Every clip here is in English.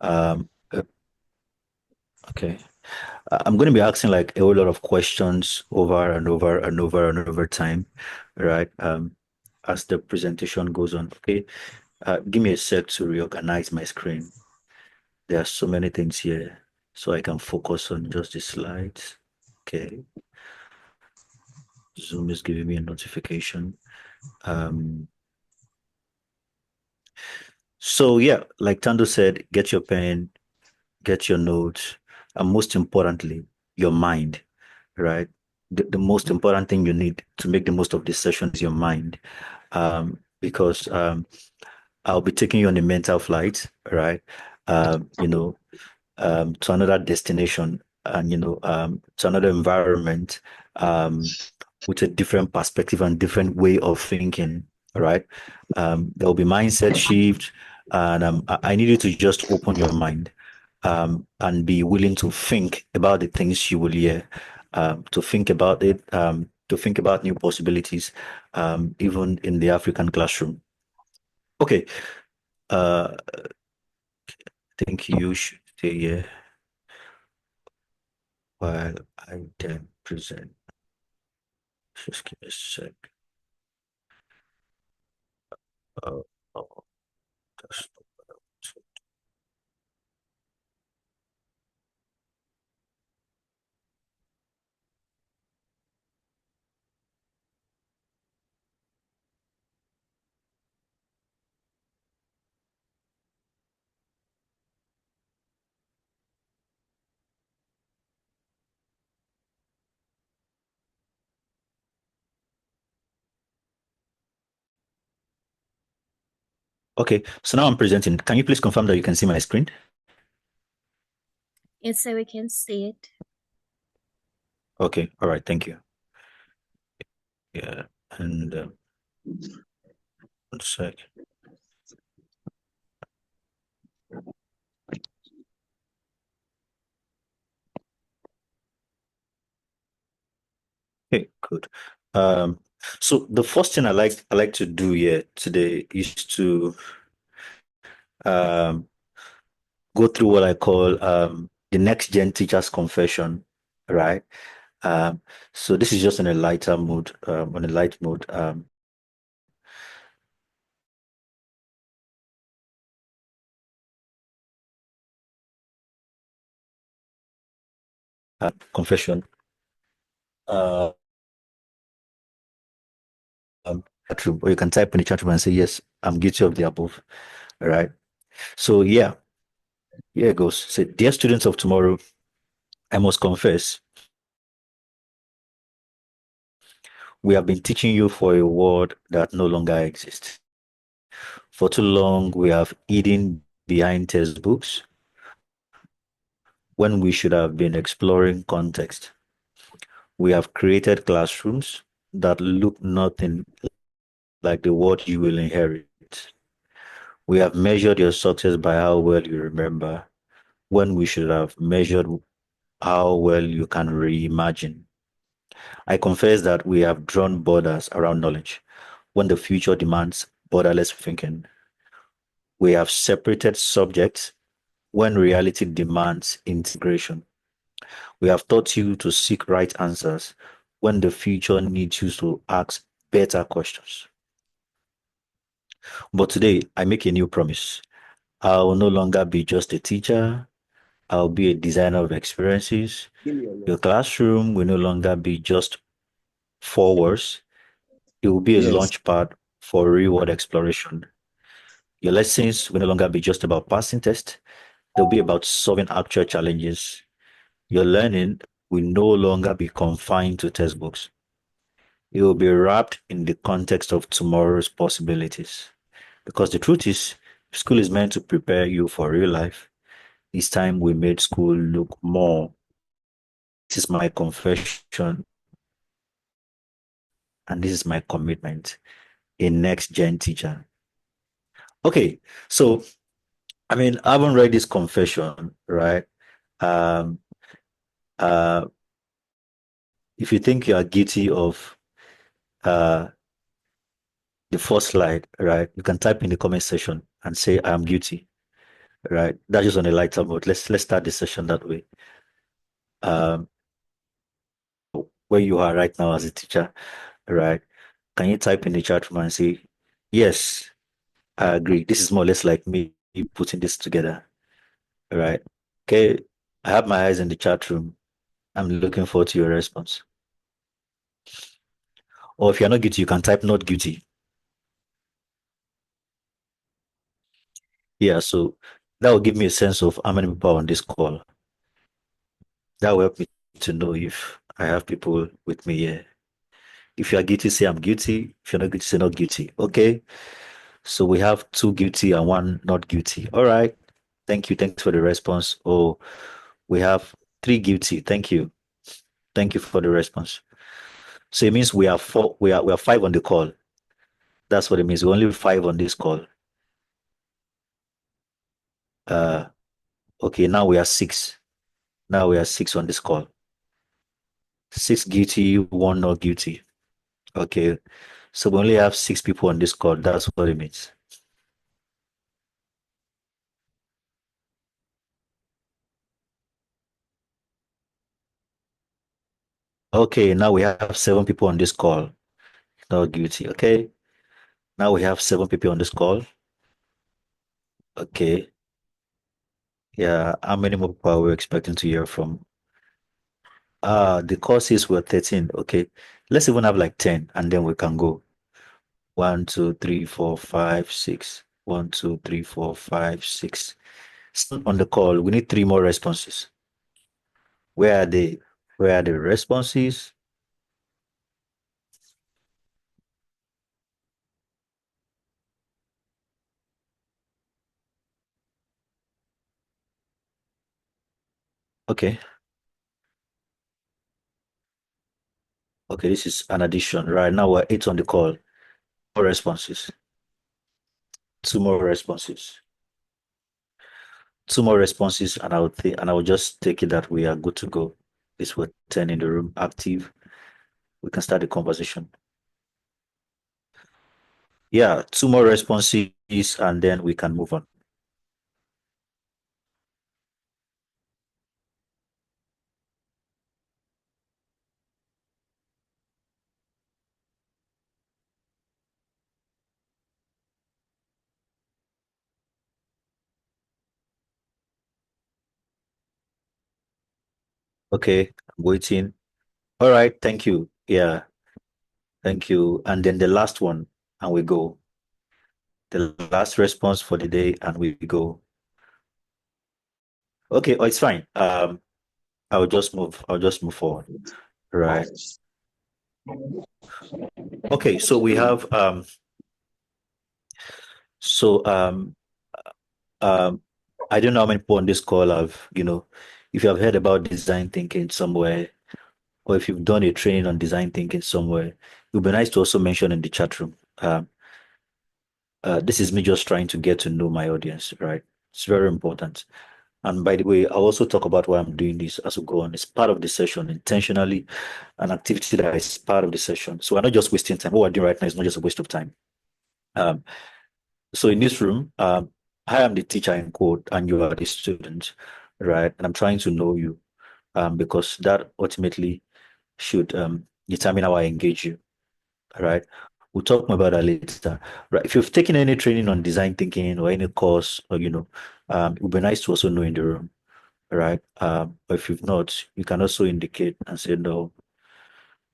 Um, uh, okay. I'm going to be asking like a whole lot of questions over and over and over and over time, right? As the presentation goes on. Okay. Give me a sec to reorganize my screen. There are so many things here, so I can focus on just the slides. Okay. Zoom is giving me a notification. Um, so yeah, like Tando said, get your pen, get your notes, and most importantly, your mind, right? The most important thing you need to make the most of this session is your mind. Because I'll be taking you on a mental flight, right? You know, to another destination and, to another environment, um, with a different perspective and different way of thinking, right? There will be mindset shift, and I need you to just open your mind, and be willing to think about the things you will hear, to think about it, to think about new possibilities, even in the African classroom. Okay, I think you should stay here while I then present. Just give me a sec. Oh, oh, that's not what I want. Okay, so now I'm presenting. Can you please confirm that you can see my screen? Yes, so we can see it. Okay, all right, thank you. Yeah, and one sec. Okay, good. Um, so the first thing I like to do here today is to um go through what I call the next gen teacher's confession, right? Um, so this is just on a lighter mood, on a light mode. Confession. Uh, Chat room, or you can type in the chat room and say, yes, I'm guilty of the above. All right. So yeah, here it goes. Say, dear students of tomorrow, I must confess, we have been teaching you for a world that no longer exists. For too long, we have hidden behind textbooks when we should have been exploring context. We have created classrooms that look nothing like the world you will inherit. We have measured your success by how well you remember, when we should have measured how well you can reimagine. I confess that we have drawn borders around knowledge when the future demands borderless thinking. We have separated subjects when reality demands integration. We have taught you to seek right answers when the future needs you to ask better questions. But today, I make a new promise. I will no longer be just a teacher. I'll be a designer of experiences. Your classroom will no longer be just four walls. It will be a Yes. launch pad for real world exploration. Your lessons will no longer be just about passing tests. They'll be about solving actual challenges. Your learning will no longer be confined to textbooks. It will be wrapped in the context of tomorrow's possibilities. Because the truth is, school is meant to prepare you for real life. This time we made school look more. This is my confession, and this is my commitment. A next gen teacher. Okay, so I mean, I haven't read this confession, right? Um, uh, if you think you are guilty of uh, the first slide, right, you can type in the comment section and say, I am guilty. right? That's just on a lighter note. Let's start the session that way. Um, where you are right now as a teacher, right? Can you type in the chat room and say, yes, I agree. This is more or less like me putting this together, right? Okay, I have my eyes in the chat room. I'm looking forward to your response. Or if you're not guilty, you can type not guilty. Yeah, so that will give me a sense of how many people are on this call. That will help me to know if I have people with me here. If you are guilty, say I'm guilty. If you're not guilty, say not guilty. Okay. So we have two guilty and one not guilty. All right. Thank you. Thanks for the response. Oh, we have three guilty. Thank you. Thank you for the response. So it means we are four, we are five on the call. That's what it means. We're only five on this call. Uh okay, now we are six. Now we are six on this call. Six guilty, one not guilty. Okay. So we only have six people on this call. That's what it means. Okay, now we have seven people on this call. Not guilty. Okay. Now we have seven people on this call. Okay. Yeah. How many more people are we expecting to hear from? The courses were 13. Okay. Let's even have like 10 and then we can go. One, two, three, four, five, six. One, two, three, four, five, six. Still on the call. We need three more responses. Where are they? Where are the responses? Okay. Okay, this is an addition. Right now we're eight on the call. More responses. Two more responses. Two more responses, and I will just take it that we are good to go. This will 10 in the room active. We can start the conversation. Yeah, two more responses, and then we can move on. Okay, I'm waiting. All right, thank you. Yeah, thank you. And then the last one, and we go. The last response for the day, and we go. Okay, oh, it's fine. I'll just move forward. Right. Okay, so we have so um I don't know how many people on this call have, if you have heard about design thinking somewhere, or if you've done a training on design thinking somewhere, it would be nice to also mention in the chat room. This is me just trying to get to know my audience, right? It's very important. And by the way, I'll also talk about why I'm doing this as we go on. It's part of the session intentionally, an activity that is part of the session. So we're not just wasting time. What we're doing right now is not just a waste of time. Um, so in this room, I am the teacher in quote, and you are the student, right? And I'm trying to know you, because that ultimately should determine how I engage you, right? We'll talk more about that later, right? If you've taken any training on design thinking or any course, or it would be nice to also know in the room, right? But if you've not, you can also indicate and say no.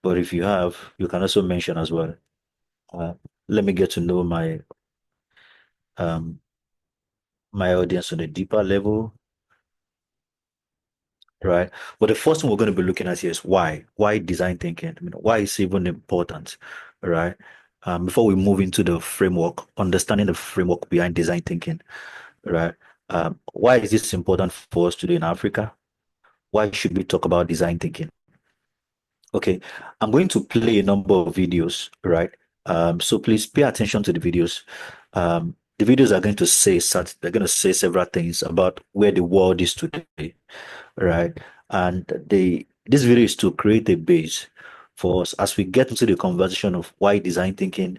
But if you have, you can also mention as well. Uh, Let me get to know um, my audience on a deeper level, right? But the first thing we're going to be looking at here is why. Why design thinking? I mean, why is it even important, right? Before we move into the framework, understanding the framework behind design thinking, right? Why is this important for us today in Africa? Why should we talk about design thinking? Okay, I'm going to play a number of videos, right? So please pay attention to the videos. The videos are going to they're going to say several things about where the world is today, right? And this video is to create a base for us as we get into the conversation of why design thinking.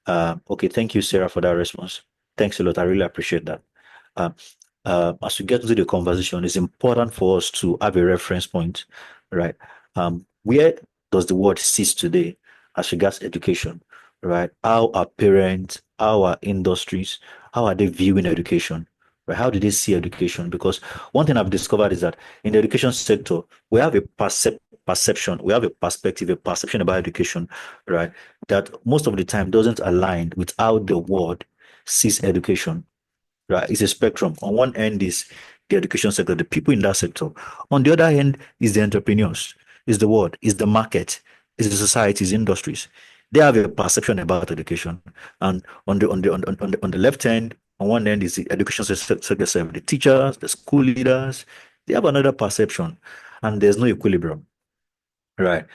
Okay, thank you, Sarah, for that response. Thanks a lot. I really appreciate that. Um, as we get into the conversation, it's important for us to have a reference point, right? Where does the world sit today as regards education, right? How are parents, how are industries, how are they viewing education, right? How do they see education? Because one thing I've discovered is that in the education sector, we have a perception, we have a perspective, a perception about education, right? That most of the time doesn't align with how the world sees education, right? It's a spectrum. On one end is the education sector, the people in that sector. On the other hand is the entrepreneurs, is the world, is the market, is the societies, industries. They have a perception about education. And on the left hand, on one end is the education sector, the teachers, the school leaders. They have another perception, and there's no equilibrium, right?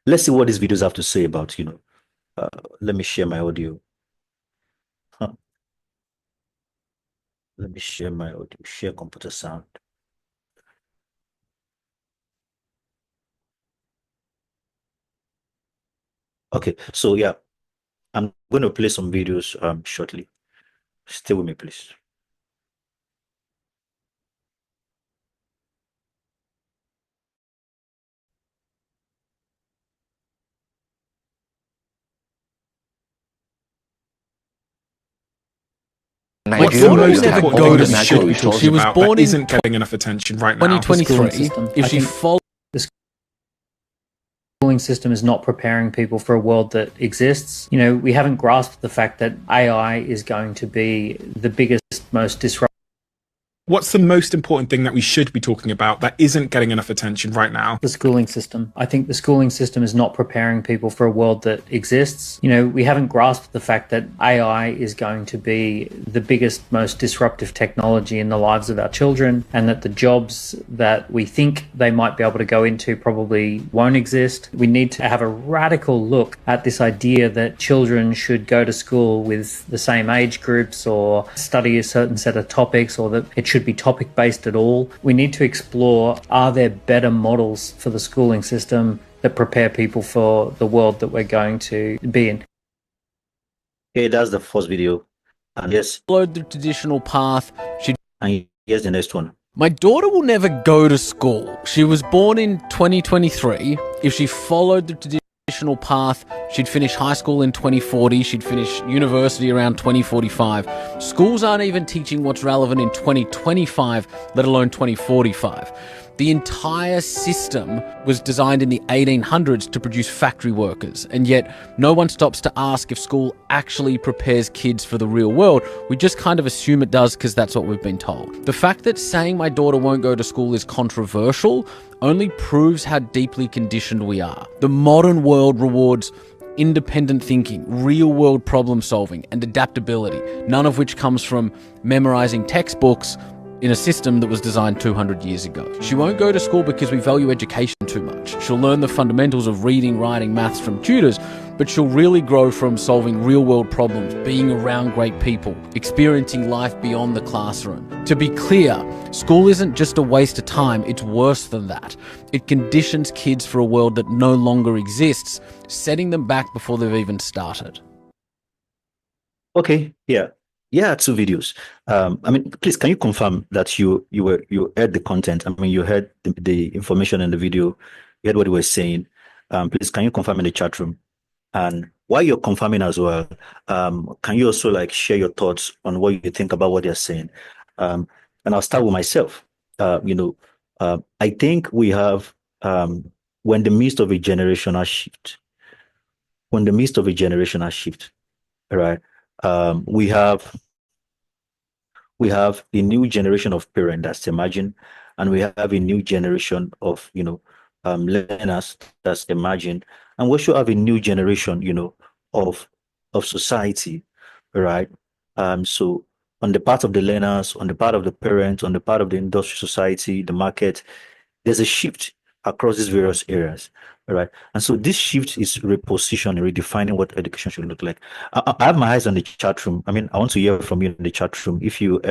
Let's see what these videos have to say about, uh, let me share my audio. Huh. Let me share my audio, share computer sound. Okay, so yeah, I'm going to play some videos shortly. Stay with me, please. My What's the daughter most never important go thing to that we should be school. talking She was about born that in isn't getting enough attention right now? 2023. If she followed schooling system is not preparing people for a world that exists. You know, we haven't grasped the fact that AI is going to be the biggest, most disruptive. What's the most important thing that we should be talking about that isn't getting enough attention right now? The schooling system. I think the schooling system is not preparing people for a world that exists. You know, we haven't grasped the fact that AI is going to be the biggest, most disruptive technology in the lives of our children, and that the jobs that we think they might be able to go into probably won't exist. We need to have a radical look at this idea that children should go to school with the same age groups or study a certain set of topics, or that it should be topic based at all. We need to explore, are there better models for the schooling system that prepare people for the world that we're going to be in? Okay, that's the first video. And yes, followed the traditional path, she'd. and here's the next one. My daughter will never go to school. She was born in 2023. If she followed the traditional path, she'd finish high school in 2040. She'd finish university around 2045. Schools aren't even teaching what's relevant in 2025, let alone 2045. The entire system was designed in the 1800s to produce factory workers, and yet no one stops to ask if school actually prepares kids for the real world. We just kind of assume it does because that's what we've been told. The fact that saying my daughter won't go to school is controversial only proves how deeply conditioned we are. The modern world rewards independent thinking, real-world problem solving, and adaptability, none of which comes from memorizing textbooks in a system that was designed 200 years ago. She won't go to school because we value education too much. She'll learn the fundamentals of reading, writing, maths from tutors, but she'll really grow from solving real-world problems, being around great people, experiencing life beyond the classroom. To be clear, school isn't just a waste of time, it's worse than that. It conditions kids for a world that no longer exists, setting them back before they've even started. Okay, yeah. Yeah, two videos. I mean, please, can you confirm that you heard the content? I mean, you heard the information in the video, you heard what he was saying. Please, can you confirm in the chat room? And while you're confirming as well, can you also like share your thoughts on what you think about what they're saying? And I'll start with myself. I think we have we're in the midst of a generational shift. We're in the midst of a generational shift, right? Um, we have we have a new generation of parents that's emerging, and we have a new generation of learners that's emerging, and we also have a new generation of society, right? So on the part of the learners, on the part of the parents, on the part of the industry, society, the market, there's a shift across these various areas, right? And so this shift is repositioning, redefining what education should look like. I have my eyes on the chat room. I mean, I want to hear from you in the chat room. If you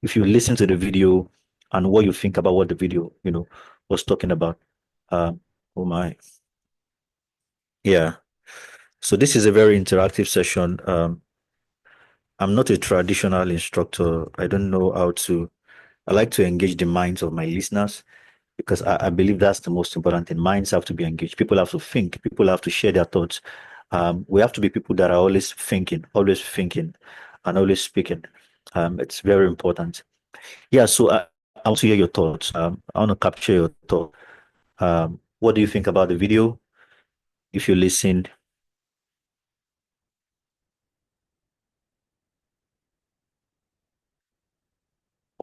listen to the video and what you think about what the video, was talking about. Oh my, yeah. So this is a very interactive session. I'm not a traditional instructor. I don't know how to I like to engage the minds of my listeners because I believe that's the most important thing. Minds have to be engaged. People have to think. People have to share their thoughts. We have to be people that are always thinking, and always speaking. It's very important. Yeah. So I want to hear your thoughts. I want to capture your thoughts. What do you think about the video? If you listened,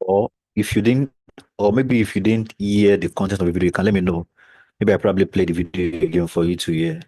or if you didn't, or maybe if you didn't hear the content of the video, you can let me know. Maybe I probably play the video again for you to hear.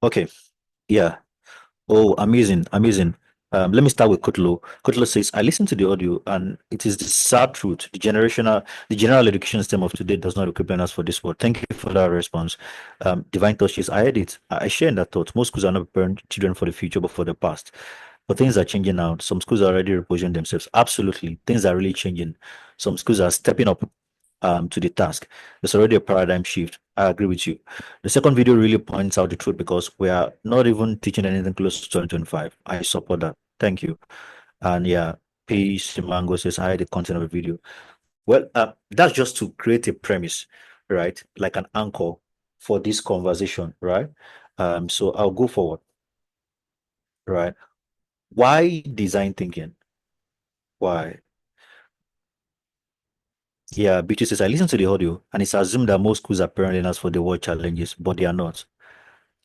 Okay. Yeah. Oh, amazing, amazing. Let me start with Kutlo. Kutlo says, I listened to the audio and it is the sad truth. The general education system of today does not equip learners for this world. Thank you for that response. Divine Touches, I heard it. I share in that thought. Most schools are not preparing children for the future, but for the past. But things are changing now. Some schools are already repositioning themselves. Absolutely. Things are really changing. Some schools are stepping up to the task. There's already a paradigm shift. I agree with you. The second video really points out the truth because we are not even teaching anything close to 2025. I support that. Thank you. And yeah, Peace Mango says, I had the content of the video. Well, that's just to create a premise, right? Like an anchor for this conversation, right? So I'll go forward, right? Why design thinking? Why? Yeah, Beatrice says, I listened to the audio and it's assumed that most schools are preparing learners for the world challenges, but they are not.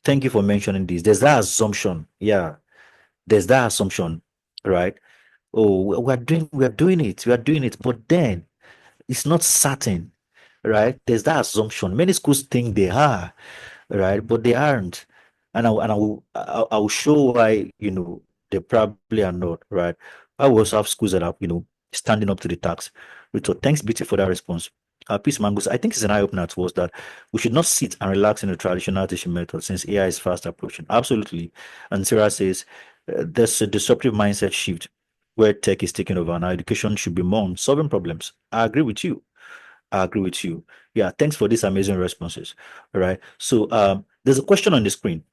Thank you for mentioning this. There's that assumption. Yeah, there's that assumption, right? Oh, we are doing it, but then it's not certain, right? There's that assumption. Many schools think they are, right? But they aren't. I will show why, they probably are not, right? I will also have schools that are, standing up to the task. So thanks, BT, for that response. Peace Mangoes, I think it's an eye opener to us that we should not sit and relax in the traditional teaching method since AI is fast approaching. Absolutely. And Sarah says there's a disruptive mindset shift where tech is taking over and our education should be more on solving problems. I agree with you. I agree with you. Yeah, thanks for these amazing responses. All right. So there's a question on the screen.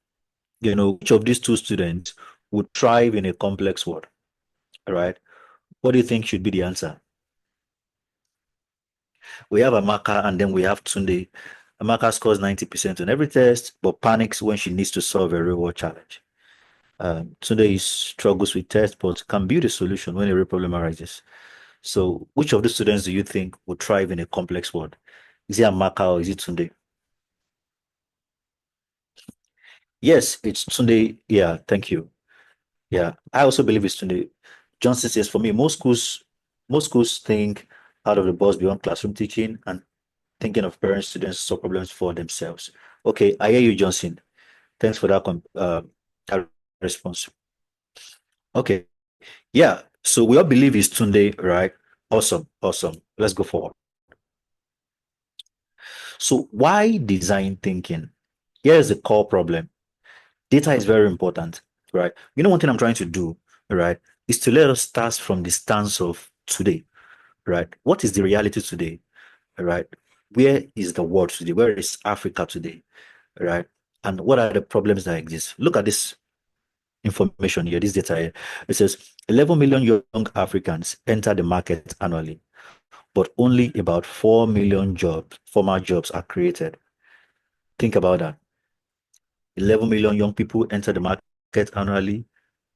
Which of these two students would thrive in a complex world? All right. What do you think should be the answer? We have Amaka and then we have Tunde. Amaka scores 90% on every test, but panics when she needs to solve a real world challenge. Tunde struggles with tests, but can build a solution when a real problem arises. So, which of the students do you think would thrive in a complex world? Is it Amaka or is it Tunde? Yes, it's Tunde. Yeah, thank you. Yeah, I also believe it's Tunde. Johnson says, for me, most schools think out of the box beyond classroom teaching and thinking of parents, students solve problems for themselves. Okay, I hear you, Johnson. Thanks for that response. Okay, yeah. So we all believe it's Tunde, right? Awesome, awesome. Let's go forward. So why design thinking? Here's the core problem. Data is very important, right? One thing I'm trying to do, right, is to let us start from the stance of today, right? What is the reality today, right? Where is the world today? Where is Africa today, right? And what are the problems that exist? Look at this information here, this data here. It says 11 million young Africans enter the market annually, but only about 4 million formal jobs are created. Think about that. 11 million young people enter the market annually,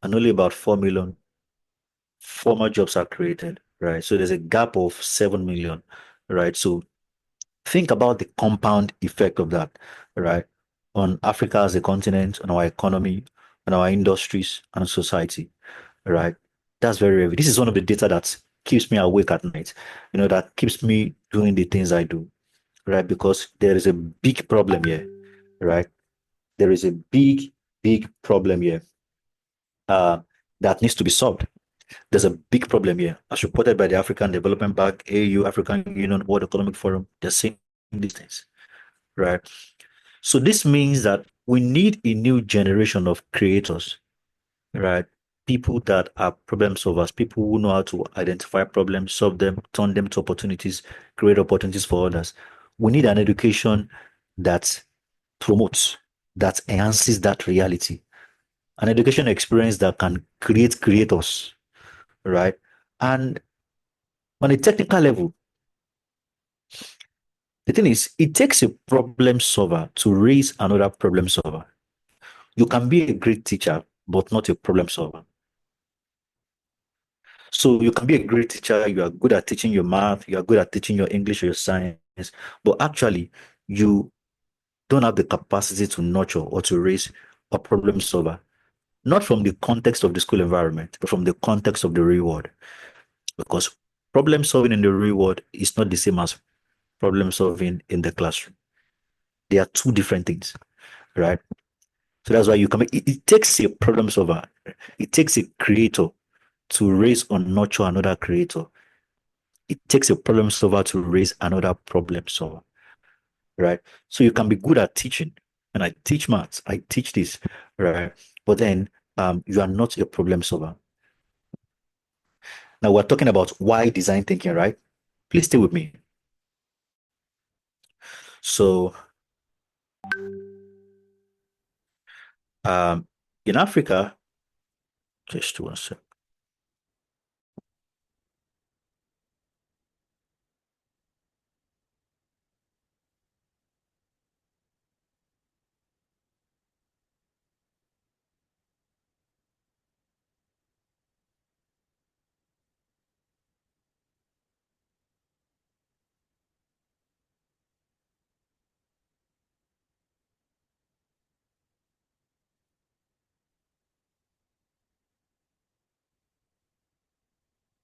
and only about 4 million formal jobs are created, right? So there's a gap of 7 million, right? So think about the compound effect of that, right? On Africa as a continent, on our economy, on our industries and society, right? That's very heavy. This is one of the data that keeps me awake at night, that keeps me doing the things I do, right? Because there is a big problem here, right? There is a big, big problem here uh, that needs to be solved. There's a big problem here. As reported by the African Development Bank, AU, African Union, World Economic Forum, they're saying these things, right? So this means that we need a new generation of creators, right? People that are problem solvers, people who know how to identify problems, solve them, turn them to opportunities, create opportunities for others. We need an education that promotes, that enhances that reality, an education experience that can create creators, right? And on a technical level, the thing is, it takes a problem solver to raise another problem solver. You can be a great teacher, but not a problem solver. So you can be a great teacher, you are good at teaching your math, you are good at teaching your English or your science, but actually you don't have the capacity to nurture or to raise a problem solver, not from the context of the school environment, but from the context of the real world. Because problem solving in the real world is not the same as problem solving in the classroom. They are two different things, right? So that's why you come. It takes a problem solver. It takes a creator to raise or nurture another creator. It takes a problem solver to raise another problem solver, right? So you can be good at teaching, and I teach maths, I teach this, right? But then you are not a problem solver. Now we're talking about why design thinking, right? Please stay with me. So um, in Africa, just one sec.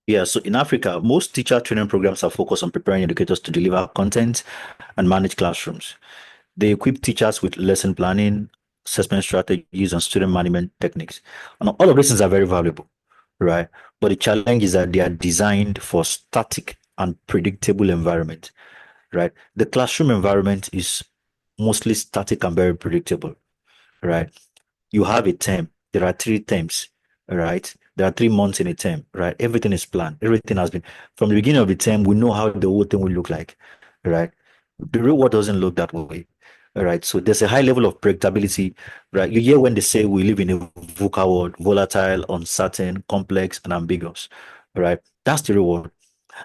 Yeah, so in Africa, most teacher training programs are focused on preparing educators to deliver content and manage classrooms. They equip teachers with lesson planning, assessment strategies, and student management techniques. And all of these things are very valuable, right? But the challenge is that they are designed for static and predictable environment, right? The classroom environment is mostly static and very predictable, right? You have a term. There are three terms, right? There are 3 months in a term, right? Everything is planned. Everything has been from the beginning of the term. We know how the whole thing will look like, right? The real world doesn't look that way, all right? So there's a high level of predictability, right? You hear when they say we live in a VUCA world, volatile, uncertain, complex, and ambiguous, right? That's the real world.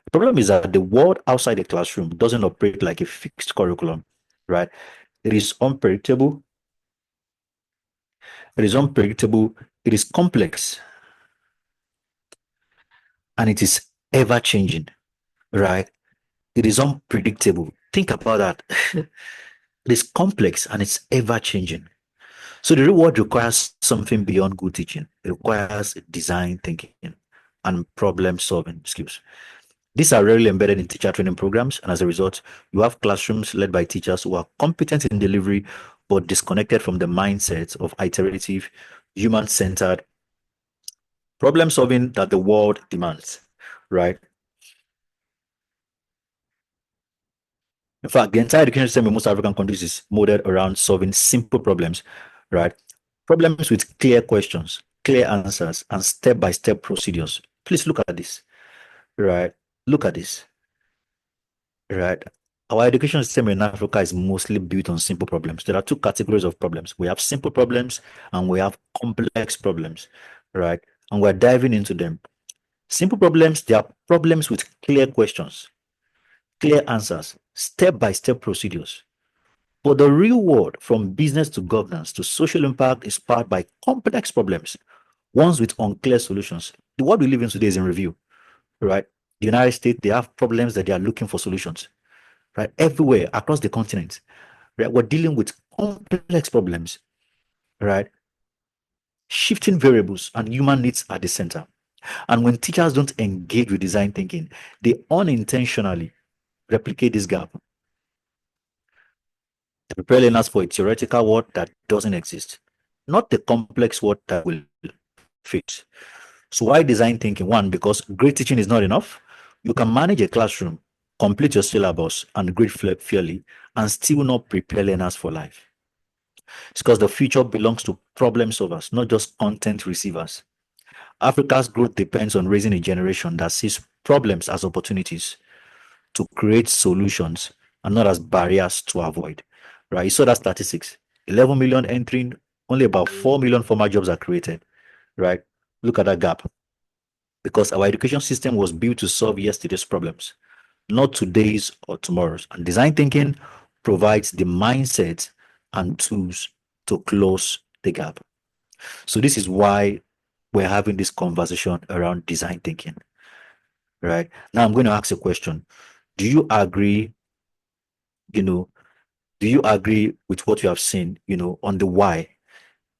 The problem is that the world outside the classroom doesn't operate like a fixed curriculum, right? It is unpredictable. It is unpredictable. It is complex, and it is ever changing, right? It is unpredictable. Think about that. It is complex and it's ever changing. So the reward requires something beyond good teaching. It requires design thinking and problem solving skills. These are rarely embedded in teacher training programs, and as a result, you have classrooms led by teachers who are competent in delivery but disconnected from the mindset of iterative, human centered problem solving that the world demands, right? In fact, the entire education system in most African countries is modeled around solving simple problems, right? Problems with clear questions, clear answers, and step-by-step procedures. Please look at this, right? Look at this, right? Our education system in Africa is mostly built on simple problems. There are two categories of problems. We have simple problems and we have complex problems, right? And we're diving into them. Simple problems, they are problems with clear questions, clear answers, step-by-step procedures. But the real world, from business to governance to social impact, is powered by complex problems, ones with unclear solutions. The world we live in today is in review, right? The United States, they have problems that they are looking for solutions, right? Everywhere across the continent, right? We're dealing with complex problems, right? Shifting variables and human needs at the center. And when teachers don't engage with design thinking, they unintentionally replicate this gap. They prepare learners for a theoretical world that doesn't exist, not the complex world that will fit. So why design thinking? One, because great teaching is not enough. You can manage a classroom, complete your syllabus, and grade fairly, and still not prepare learners for life. It's because the future belongs to problem solvers, not just content receivers. Africa's growth depends on raising a generation that sees problems as opportunities to create solutions and not as barriers to avoid. Right? You saw that statistics. 11 million entering, only about 4 million formal jobs are created. Right? Look at that gap. Because our education system was built to solve yesterday's problems, not today's or tomorrow's. And design thinking provides the mindset and tools to close the gap. So this is why we're having this conversation around design thinking, right? Now I'm going to ask a question. Do you agree, you know, do you agree with what you have seen, on the why?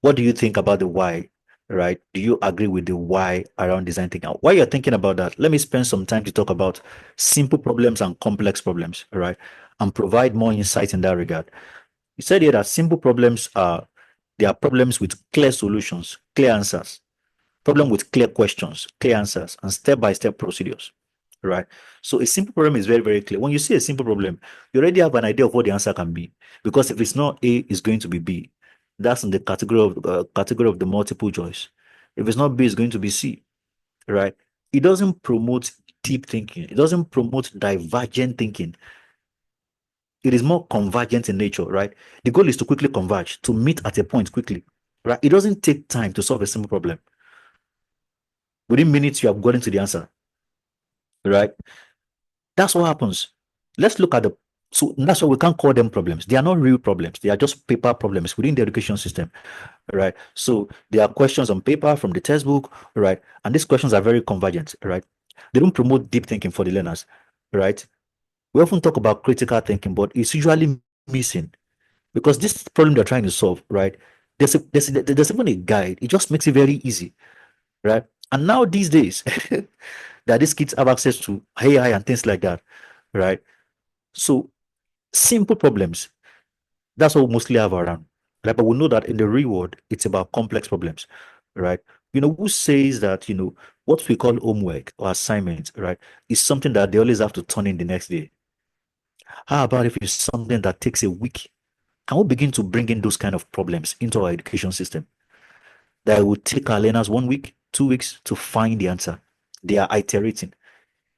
What do you think about the why, right? Do you agree with the why around design thinking? While you're thinking about that, let me spend some time to talk about simple problems and complex problems, right? And provide more insight in that regard. You said here that simple problems are they are problems with clear solutions, clear answers, problem with clear questions, clear answers, and step-by-step procedures, right? So a simple problem is very, very clear. When you see a simple problem, you already have an idea of what the answer can be. Because if it's not A, it's going to be B. That's in the category of the multiple choice. If it's not B, it's going to be C, right? It doesn't promote deep thinking. It doesn't promote divergent thinking. It is more convergent in nature, right? The goal is to quickly converge, to meet at a point quickly, right? It doesn't take time to solve a simple problem. Within minutes, you have gotten to the answer, right? That's what happens. Let's look at the so that's why we can't call them problems. They are not real problems. They are just paper problems within the education system, right? So there are questions on paper from the textbook, right? And these questions are very convergent, right? They don't promote deep thinking for the learners, right? We often talk about critical thinking, but it's usually missing because this problem they're trying to solve, right? There's even a guide. It just makes it very easy, right? And now these days, that these kids have access to AI and things like that, right? So simple problems, that's what we mostly have around. Right? But we know that in the real world, it's about complex problems, right? Who says that, what we call homework or assignment, right, is something that they always have to turn in the next day. How about if it's something that takes a week? Can we begin to bring in those kind of problems into our education system? That would take our learners 1 week, 2 weeks to find the answer. They are iterating.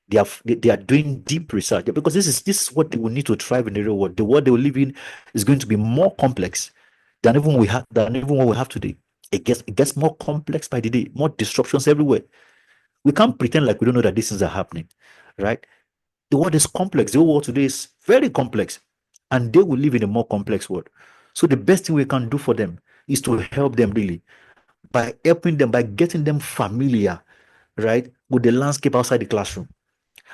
They are doing deep research because this is what they will need to thrive in the real world. The world they will live in is going to be more complex than even what we have today. It gets more complex by the day, more disruptions everywhere. We can't pretend like we don't know that these things are happening, right? The world is complex. The whole world today is very complex, and they will live in a more complex world. So the best thing we can do for them is to help them really by helping them by getting them familiar, right, with the landscape outside the classroom,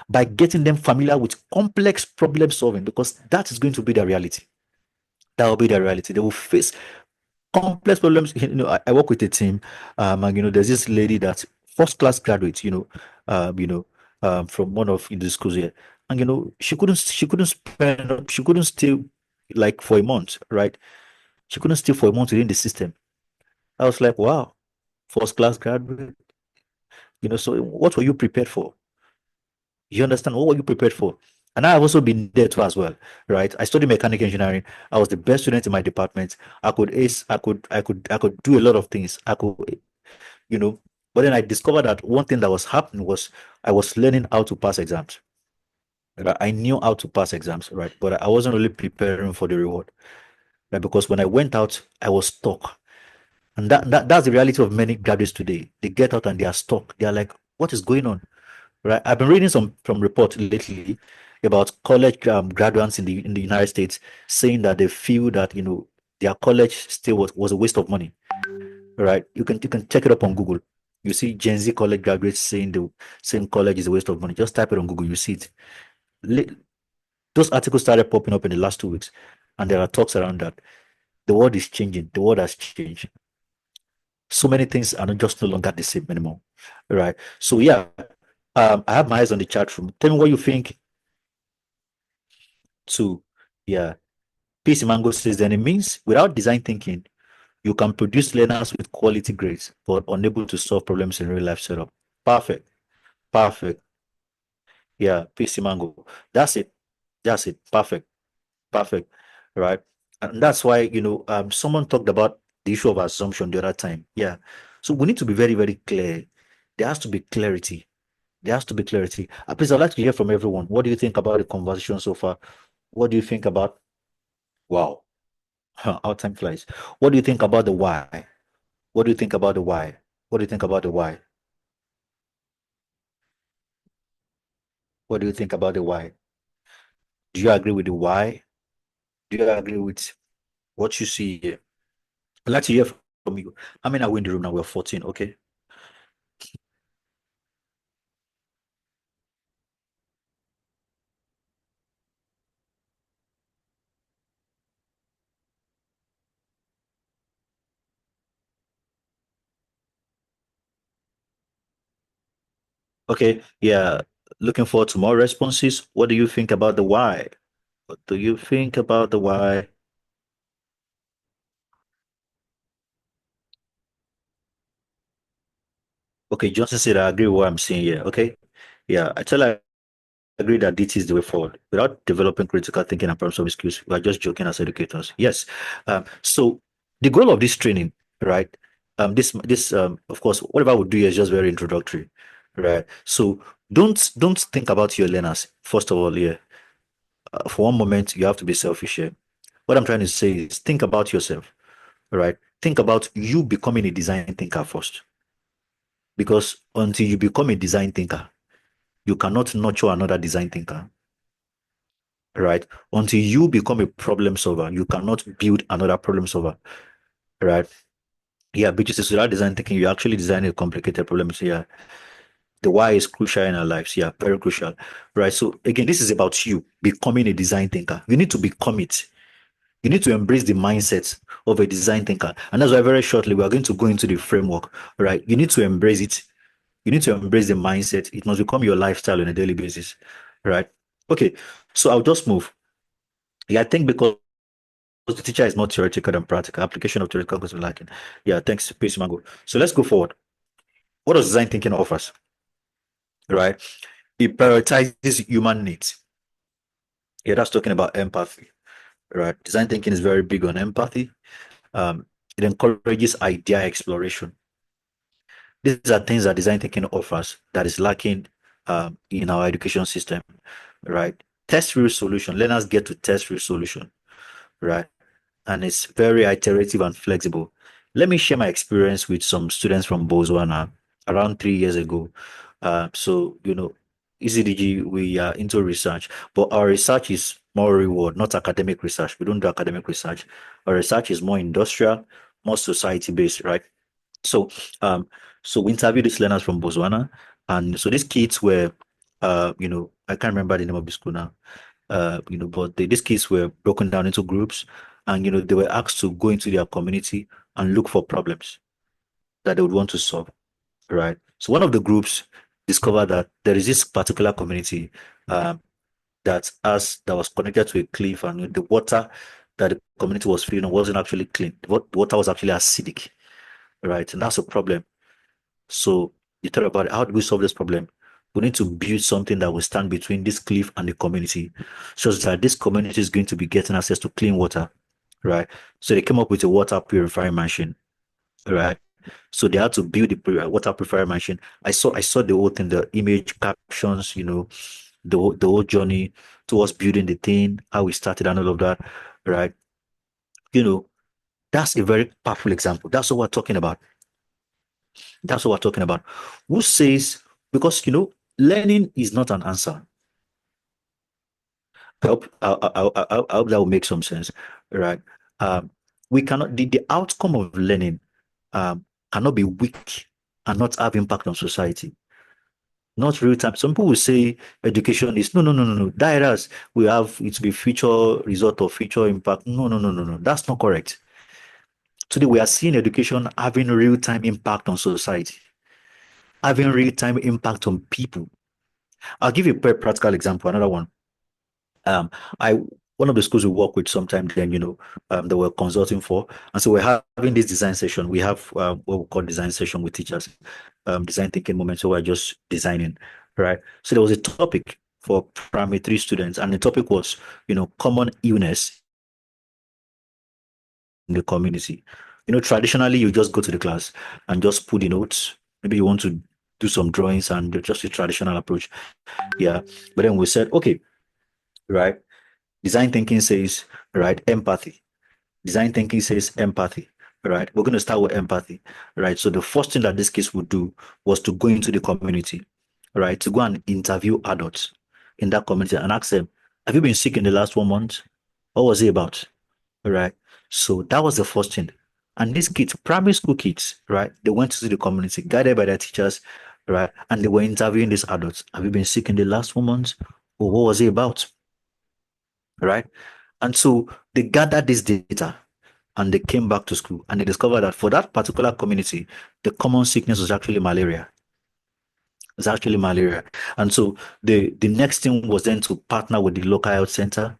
by getting them familiar with complex problem solving, because that is going to be their reality. That will be their reality. They will face complex problems. I work with a team, and there's this lady that's first class graduate, from one of the schools here, and she couldn't stay like for a month, right? She couldn't stay for a month within the system. I was like, wow, first class graduate, so what were you prepared for? You understand? What were you prepared for? And I've also been there too as well, right? I studied mechanical engineering. I was the best student in my department. I could ace, I could do a lot of things. You know, but then I discovered that one thing that was happening was I was learning how to pass exams. Right? I knew how to pass exams, right? But I wasn't really preparing for the reward, right? Because when I went out, I was stuck. And that's the reality of many graduates today. They get out and they are stuck. They are like, what is going on? Right? I've been reading some reports lately about college graduates in the United States saying that they feel that their college still was a waste of money. Right? You can check it up on Google. You see Gen Z college graduates saying the saying college is a waste of money. Just type it on Google, you see it. Those articles started popping up in the last 2 weeks, and there are talks around that. The world is changing. The world has changed. So many things are not just no longer the same anymore. Right? So yeah, I have my eyes on the chat room. Tell me what you think too. Yeah. Peace Mango says then it means without design thinking, You can produce learners with quality grades, but unable to solve problems in real life setup. Perfect. Perfect. Yeah, PC Mango. That's it. That's it. Perfect. Perfect. Right. And that's why, someone talked about the issue of assumption the other time. Yeah. So we need to be very, very clear. There has to be clarity. There has to be clarity. Please, I'd like to hear from everyone. What do you think about the conversation so far? What do you think about, wow, how time flies. What do you think about the why? What do you think about the why? What do you think about the why? What do you think about the why? Do you agree with the why? Do you agree with what you see here? I'd like to hear from you. How many are we in the room now? We're 14, okay? Okay, yeah. Looking forward to more responses. What do you think about the why? What do you think about the why? Okay, Johnson said I agree with what I'm saying here. Okay. Yeah, I tell agree that DT is the way forward. Without developing critical thinking and problem solving skills, we are just joking as educators. Yes. So the goal of this training, right? Of course, whatever we do here is just very introductory, right? So don't think about your learners first of all. Here, for one moment, you have to be selfish here. What I'm trying to say is think about yourself, right? Think about you becoming a design thinker first, because until you become a design thinker, you cannot nurture another design thinker, right? Until you become a problem solver, you cannot build another problem solver, right? Yeah, because it's without design thinking, you actually design a complicated problem. So yeah, the why is crucial in our lives. Yeah, very crucial, right? So again, this is about you becoming a design thinker. You need to become it. You need to embrace the mindset of a design thinker. And that's why very shortly we are going to go into the framework, right? You need to embrace it. You need to embrace the mindset. It must become your lifestyle on a daily basis, right? Okay, so I'll just move. Yeah, I think because the teacher is more theoretical than practical. Application of theoretical concepts lacking. Yeah, thanks, Peace Mango. So let's go forward. What does design thinking offers? Right? It prioritizes human needs. Yeah, that's talking about empathy. Right? Design thinking is very big on empathy. It encourages idea exploration. These are things that design thinking offers that is lacking in our education system. Right? Test real solution. Learners get to test real solution. Right? And it's very iterative and flexible. Let me share my experience with some students from Botswana around 3 years ago. ECDG, we are into research, but our research is more reward, not academic research. We don't do academic research. Our research is more industrial, more society based, right? So, um, so we interviewed these learners from Botswana, and so these kids were, I can't remember the name of the school now, but these kids were broken down into groups, and they were asked to go into their community and look for problems that they would want to solve, right? So one of the groups discovered that there is this particular community um, that was connected to a cliff, and the water that the community was feeding on wasn't actually clean. What water was actually acidic, right? And that's a problem. So you thought about it, how do we solve this problem? We need to build something that will stand between this cliff and the community, so that this community is going to be getting access to clean water, right? So they came up with a water purifying machine, right? So they had to build the water purifier machine. I saw the whole thing, the image captions, the whole journey towards building the thing, how we started and all of that, right? You know, that's a very powerful example. That's what we're talking about. That's what we're talking about. Who says, because learning is not an answer. I hope that will make some sense, right? Um, we cannot the outcome of learning cannot be weak and not have impact on society. Not real time. Some people will say education is no, no, no, no, no. That we have it to be future result of future impact. No, no, no, no, no. That's not correct. Today we are seeing education having real time impact on society, having real time impact on people. I'll give you a very practical example. Another one. Um, I one of the schools we work with sometimes then, they were consulting for. And so we're having this design session. We have what we call design session with teachers, design thinking moments. So we're just designing, right? So there was a topic for primary three students, and the topic was, common illness in the community. Traditionally, you just go to the class and just put the notes. Maybe you want to do some drawings and just a traditional approach. Yeah. But then we said, okay, right? Design thinking says, right, empathy. Design thinking says empathy, right? We're going to start with empathy, right? So the first thing that this kids would do was to go into the community, right? To go and interview adults in that community and ask them, have you been sick in the last 1 month? What was it about? Right? So that was the first thing. And these kids, primary school kids, right? They went to the community, guided by their teachers, right? And they were interviewing these adults. Have you been sick in the last 1 month? Or what was it about? Right? And so they gathered this data and they came back to school and they discovered that for that particular community, the common sickness was actually malaria. It's actually malaria. And so the next thing was then to partner with the local health center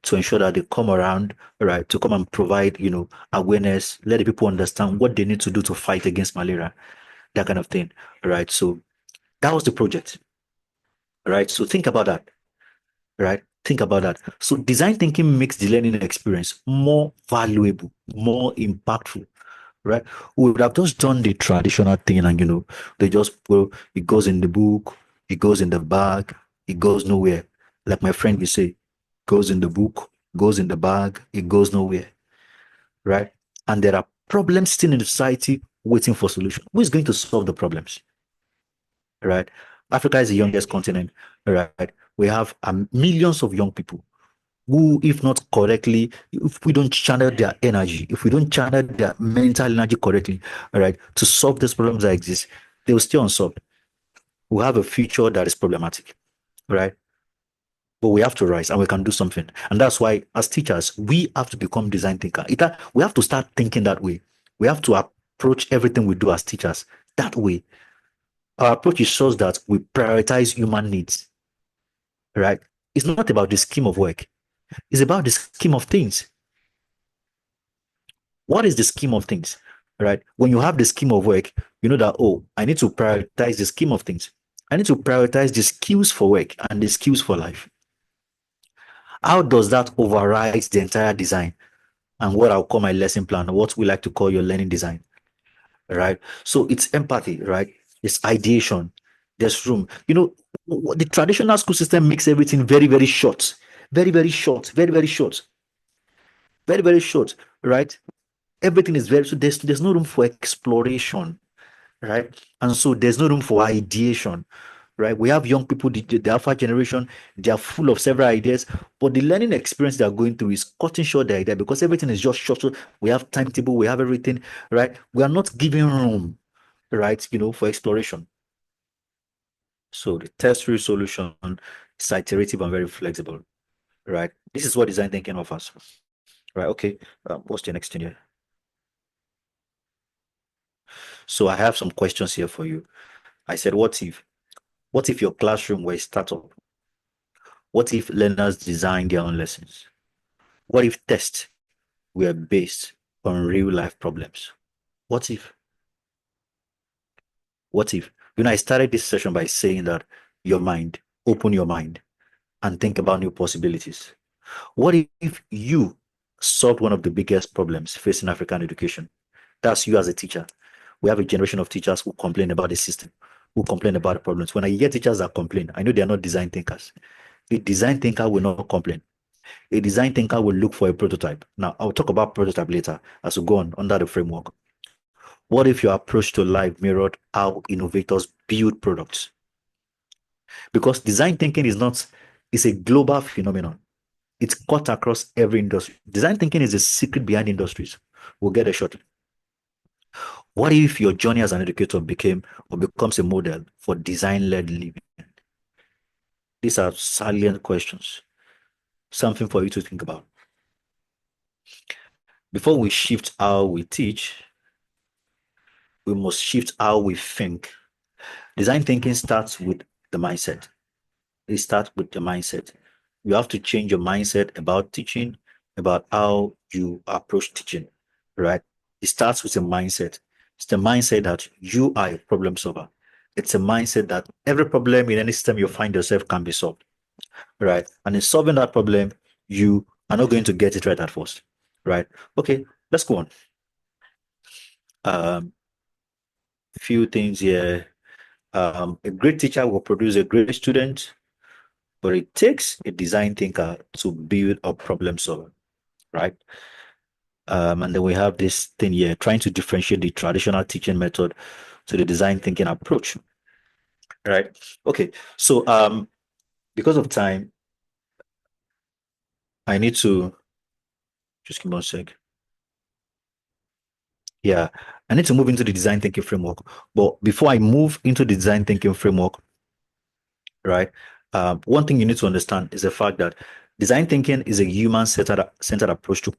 to ensure that they come around, right, to come and provide, awareness, let the people understand what they need to do to fight against malaria, that kind of thing, right? So that was the project, right? So think about that, right? Think about that. So design thinking makes the learning experience more valuable, more impactful, right? We would have just done the traditional thing and, they just, well, it goes in the book, it goes in the bag, it goes nowhere. Like my friend will say, goes in the book, goes in the bag, it goes nowhere, right? And there are problems still in the society waiting for solution. Who is going to solve the problems, right? Africa is the youngest continent, right? We have millions of young people who, if not correctly, if we don't channel their energy, if we don't channel their mental energy correctly, all right, to solve these problems that exist, they will stay unsolved. We have a future that is problematic, right? But we have to rise and we can do something. And that's why, as teachers, we have to become design thinker. We have to start thinking that way. We have to approach everything we do as teachers that way. Our approach ensures that we prioritize human needs, right? It's not about the scheme of work. It's about the scheme of things. What is the scheme of things, right? When you have the scheme of work, you know that, oh, I need to prioritize the scheme of things. I need to prioritize the skills for work and the skills for life. How does that override the entire design and what I'll call my lesson plan, or what we like to call your learning design, right? So it's empathy, right? It's ideation. There's room. The traditional school system makes everything very, very short, very, very short, very, very short, very, very short, right? Everything is very, so there's no room for exploration, right? And so there's no room for ideation, right? We have young people, the alpha generation, they are full of several ideas, but the learning experience they are going through is cutting short the idea because everything is just short. So we have timetable, we have everything, right? We are not giving room, right? For exploration. So the test-free solution is iterative and very flexible, right? This is what design thinking offers, right? Okay, what's the next thing here? So I have some questions here for you. I said, what if your classroom were a startup? What if learners designed their own lessons? What if tests were based on real life problems? What if? What if? I started this session by saying that open your mind and think about new possibilities. What if you solved one of the biggest problems facing African education? That's you as a teacher. We have a generation of teachers who complain about the system, who complain about the problems. When I hear teachers that complain, I know they are not design thinkers. A design thinker will not complain. A design thinker will look for a prototype. Now, I'll talk about prototype later as we go on under the framework. What if your approach to life mirrored how innovators build products? Because design thinking is a global phenomenon. It's cut across every industry. Design thinking is the secret behind industries. We'll get a shot. What if your journey as an educator becomes a model for design-led living? These are salient questions, something for you to think about. Before we shift how we teach, we must shift how we think. Design thinking starts with the mindset. It starts with the mindset. You have to change your mindset about teaching, about how you approach teaching, right? It starts with a mindset. It's the mindset that you are a problem solver. It's a mindset that every problem in any system you find yourself can be solved, right? And in solving that problem, you are not going to get it right at first, right? Okay, let's go on. Um, few things here. A great teacher will produce a great student, but it takes a design thinker to build a problem solver, right? And then we have this thing here, trying to differentiate the traditional teaching method to the design thinking approach, right? Okay, so because of time, I need to just give me one sec. Yeah, I need to move into the design thinking framework. But before I move into the design thinking framework, right? One thing you need to understand is the fact that design thinking is a human centered approach to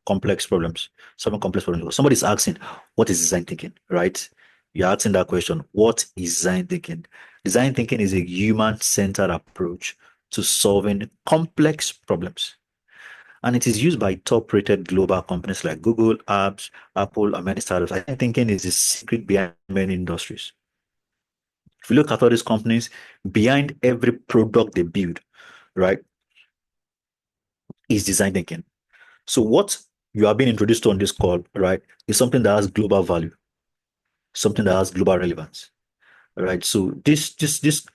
complex problems, solving complex problems. Somebody's asking, what is design thinking, right? You're asking that question, what is design thinking? Design thinking is a human-centered approach to solving complex problems. And it is used by top-rated global companies like Google, Apple, and many startups. Design thinking is the secret behind many industries. If you look at all these companies, behind every product they build, right, is design thinking. So what you are being introduced to on this call, right, is something that has global value, something that has global relevance, right? So this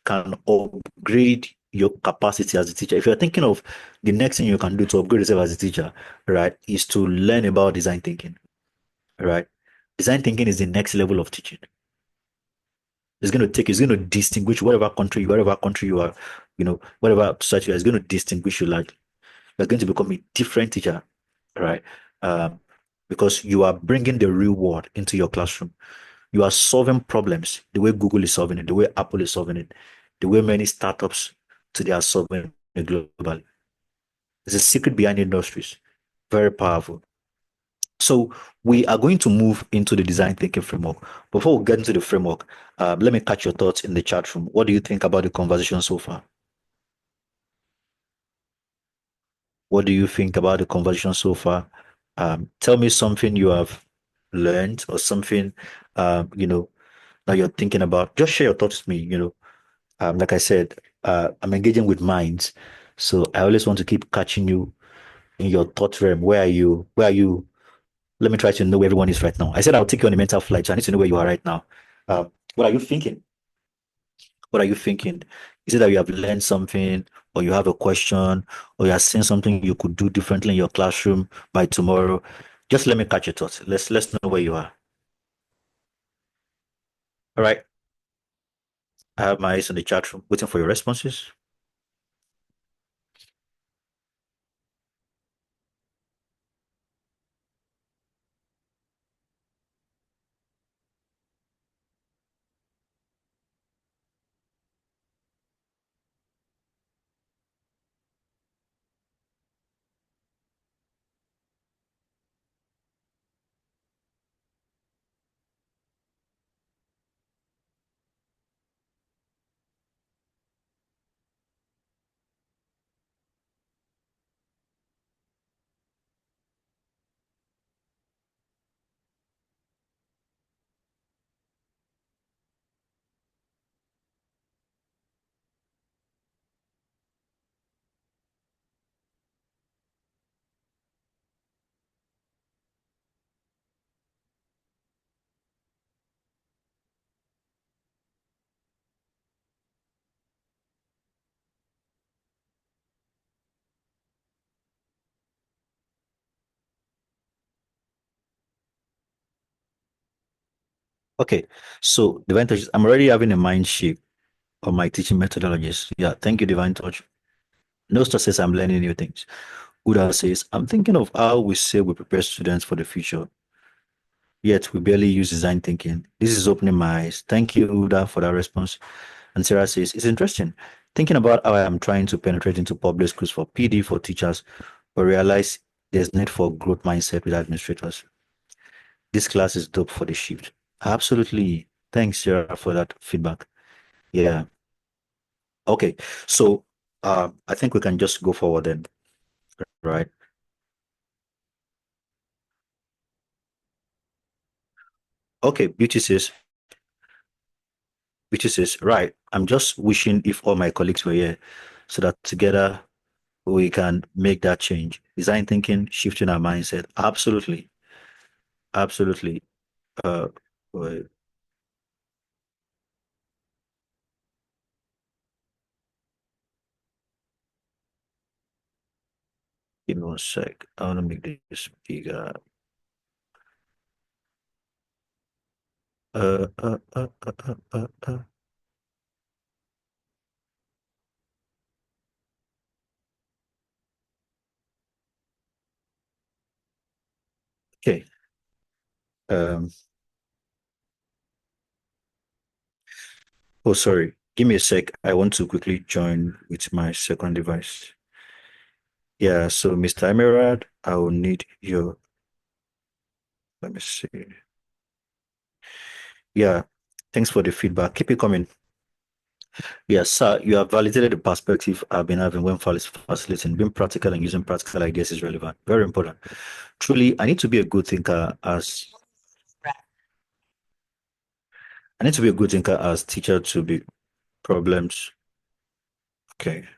can upgrade your capacity as a teacher. If you're thinking of the next thing you can do to upgrade yourself as a teacher, right, is to learn about design thinking, right? Design thinking is the next level of teaching. It's going to distinguish whatever country you are, whatever society you are, it's going to distinguish you like you're going to become a different teacher, right? Um, because you are bringing the real world into your classroom. You are solving problems the way Google is solving it, the way Apple is solving it, the way many startups today are solving it globally. There's a secret behind industries. Very powerful. So we are going to move into the design thinking framework. Before we get into the framework, let me catch your thoughts in the chat room. What do you think about the conversation so far? What do you think about the conversation so far? Tell me something you have learned or something, that you're thinking about. Just share your thoughts with me. Like I said, I'm engaging with minds, so I always want to keep catching you in your thought realm. Where are you? Where are you? Let me try to know where everyone is right now. I said I'll take you on a mental flight, so I need to know where you are right now. What are you thinking? What are you thinking? Is it that you have learned something, or you have a question, or you are seeing something you could do differently in your classroom by tomorrow? Just let me catch your thoughts. Let's know where you are. All right. I have my eyes on the chat room, waiting for your responses. Okay. So Divine Touch, I'm already having a mind shape of my teaching methodologies. Yeah. Thank you, Divine Touch. Nostra says I'm learning new things. Uda says, I'm thinking of how we say we prepare students for the future, yet we barely use design thinking. This is opening my eyes. Thank you, Uda, for that response. And Sarah says, it's interesting. Thinking about how I am trying to penetrate into public schools for PD for teachers, but realize there's need for growth mindset with administrators. This class is dope for the shift. Absolutely. Thanks, Sarah, for that feedback. Yeah. Okay. So I think we can just go forward then, right? Okay, Beauty says, right. I'm just wishing if all my colleagues were here so that together we can make that change. Design thinking, shifting our mindset. Absolutely. Absolutely. Uh, wait, give me one sec. I want to make this bigger. Uh, uh, uh, uh, uh, uh. Okay. Um, oh, sorry. Give me a sec. I want to quickly join with my second device. Yeah, so Mr. Emerald, I will need your, let me see. Yeah, thanks for the feedback. Keep it coming. Yes, sir, you have validated the perspective I've been having when facilitating. Being practical and using practical ideas is relevant. Very important. Truly, I need to be a good thinker as I need to be a good thinker as teacher to be problems. Okay.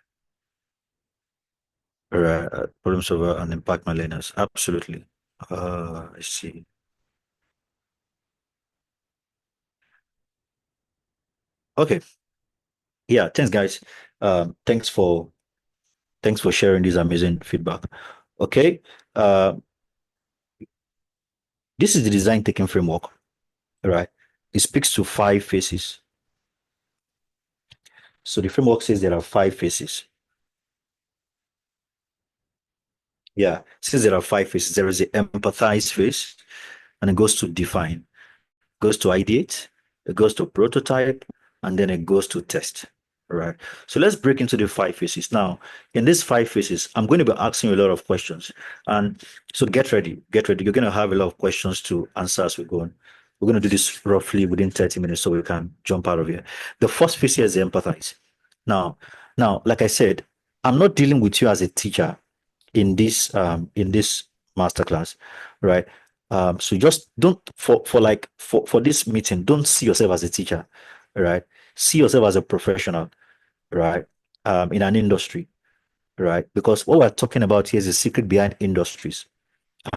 Right. Problem solver and impact my learners. Absolutely. I see. Okay. Yeah. Thanks, guys. Thanks for sharing this amazing feedback. Okay. Uh, this is the design thinking framework, right? It speaks to five phases. So the framework says there are five phases. Yeah, since there are five phases, there is the empathize phase, and it goes to define, goes to ideate, it goes to prototype, and then it goes to test. All right. So let's break into the five phases. Now, in these five phases, I'm going to be asking you a lot of questions. And so get ready, get ready. You're going to have a lot of questions to answer as we go on. We're going to do this roughly within 30 minutes so we can jump out of here. The first phase here is the empathize. Now, like I said, I'm not dealing with you as a teacher in this masterclass, right? So just don't for this meeting, don't see yourself as a teacher, right? See yourself as a professional, right? In an industry, right? Because what we're talking about here is the secret behind industries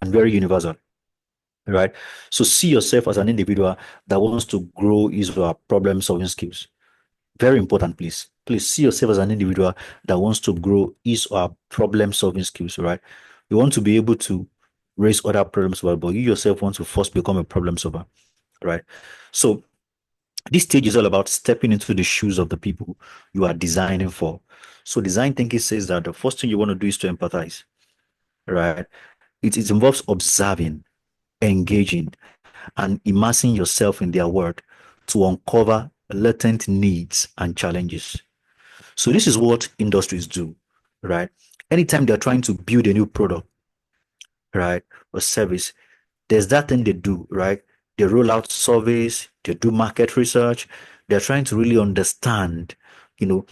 and very universal, right? So see yourself as an individual that wants to grow his or her problem solving skills. Very important, please. Please see yourself as an individual that wants to grow his or her problem solving skills, right? You want to be able to raise other problems, but you yourself want to first become a problem solver, right? So this stage is all about stepping into the shoes of the people you are designing for. So design thinking says that the first thing you want to do is to empathize, right? It involves observing, engaging, and immersing yourself in their world to uncover latent needs and challenges. So this is what industries do, right? Anytime they're trying to build a new product, right, or service, there's that thing they do, right? They roll out surveys, they do market research, they're trying to really understand, you know,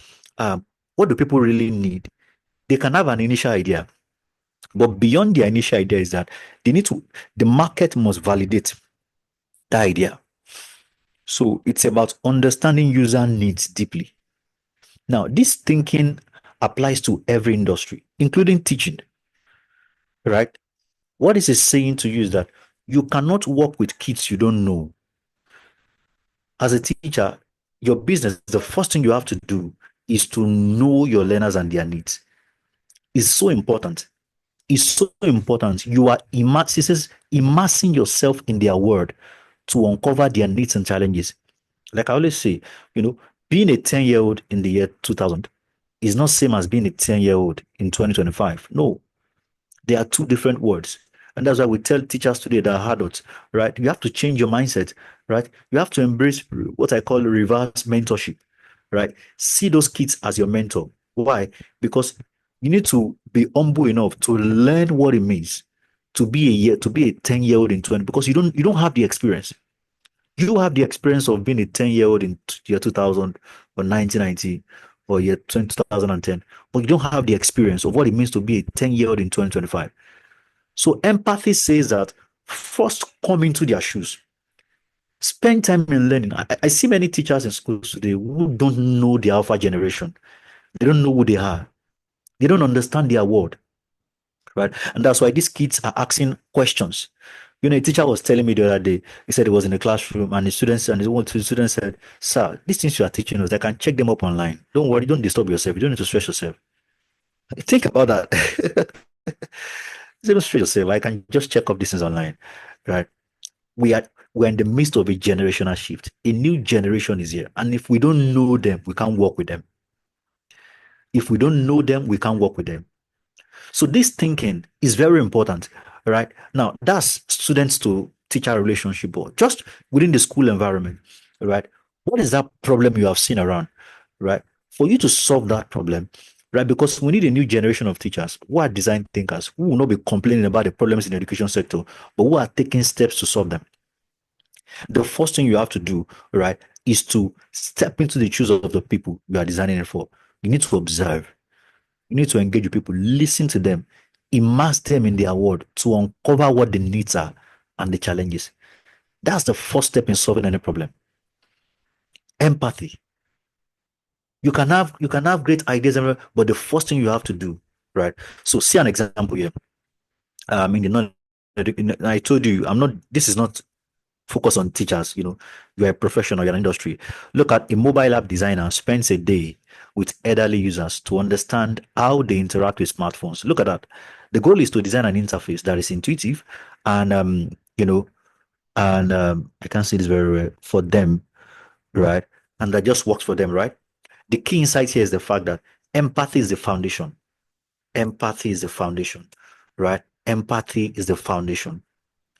what do people really need? They can have an initial idea, but beyond the initial idea is that the market must validate the idea. So it's about understanding user needs deeply. Now, this thinking applies to every industry, including teaching, right? What is it saying to you is that you cannot work with kids you don't know. As a teacher, your business, the first thing you have to do is to know your learners and their needs. It's so important. It's so important. You are immersing yourself in their world to uncover their needs and challenges. Like I always say, you know, being a 10-year-old in the year 2000 is not same as being a 10-year-old in 2025. No, they are two different words. And that's why we tell teachers today that are adults, right? You have to change your mindset, right? You have to embrace what I call reverse mentorship, right? See those kids as your mentor. Why? Because you need to be humble enough to learn what it means to be a 10-year-old in 20, because you don't have the experience. You have the experience of being a 10-year-old in year 2000 or 1990 or year 2010, but you don't have the experience of what it means to be a 10-year-old in 2025. So empathy says that first come into their shoes, spend time in learning. I see many teachers in schools today who don't know the alpha generation. They don't know who they are. They don't understand their world, right? And that's why these kids are asking questions. A teacher was telling me the other day, he said he was in the classroom and the students and one of the students said, "Sir, these things you are teaching us, I can check them up online. Don't worry, don't disturb yourself. You don't need to stress yourself." Think about that. You don't stress yourself. I can just check up these things online, right? We are we're in the midst of a generational shift. A new generation is here. And if we don't know them, we can't work with them. If we don't know them, we can't work with them. So this thinking is very important, right? Now, that's students to teacher relationship, or just within the school environment, right? What is that problem you have seen around, right? For you to solve that problem, right? Because we need a new generation of teachers who are design thinkers, who will not be complaining about the problems in the education sector, but who are taking steps to solve them. The first thing you have to do, right, is to step into the shoes of the people you are designing it for. You need to observe. You need to engage with people, listen to them, immerse them in their world to uncover what the needs are and the challenges. That's the first step in solving any problem. Empathy. You can have great ideas, but the first thing you have to do, right? So see an example here. In the non, I told you, I'm not. This is not focus on teachers. You're a professional, you're an industry. Look at a mobile app designer spends a day with elderly users to understand how they interact with smartphones. Look at that. The goal is to design an interface that is intuitive and I can't say this very well for them, right? And that just works for them, right? The key insight here is the fact that empathy is the foundation. Empathy is the foundation, right? Empathy is the foundation.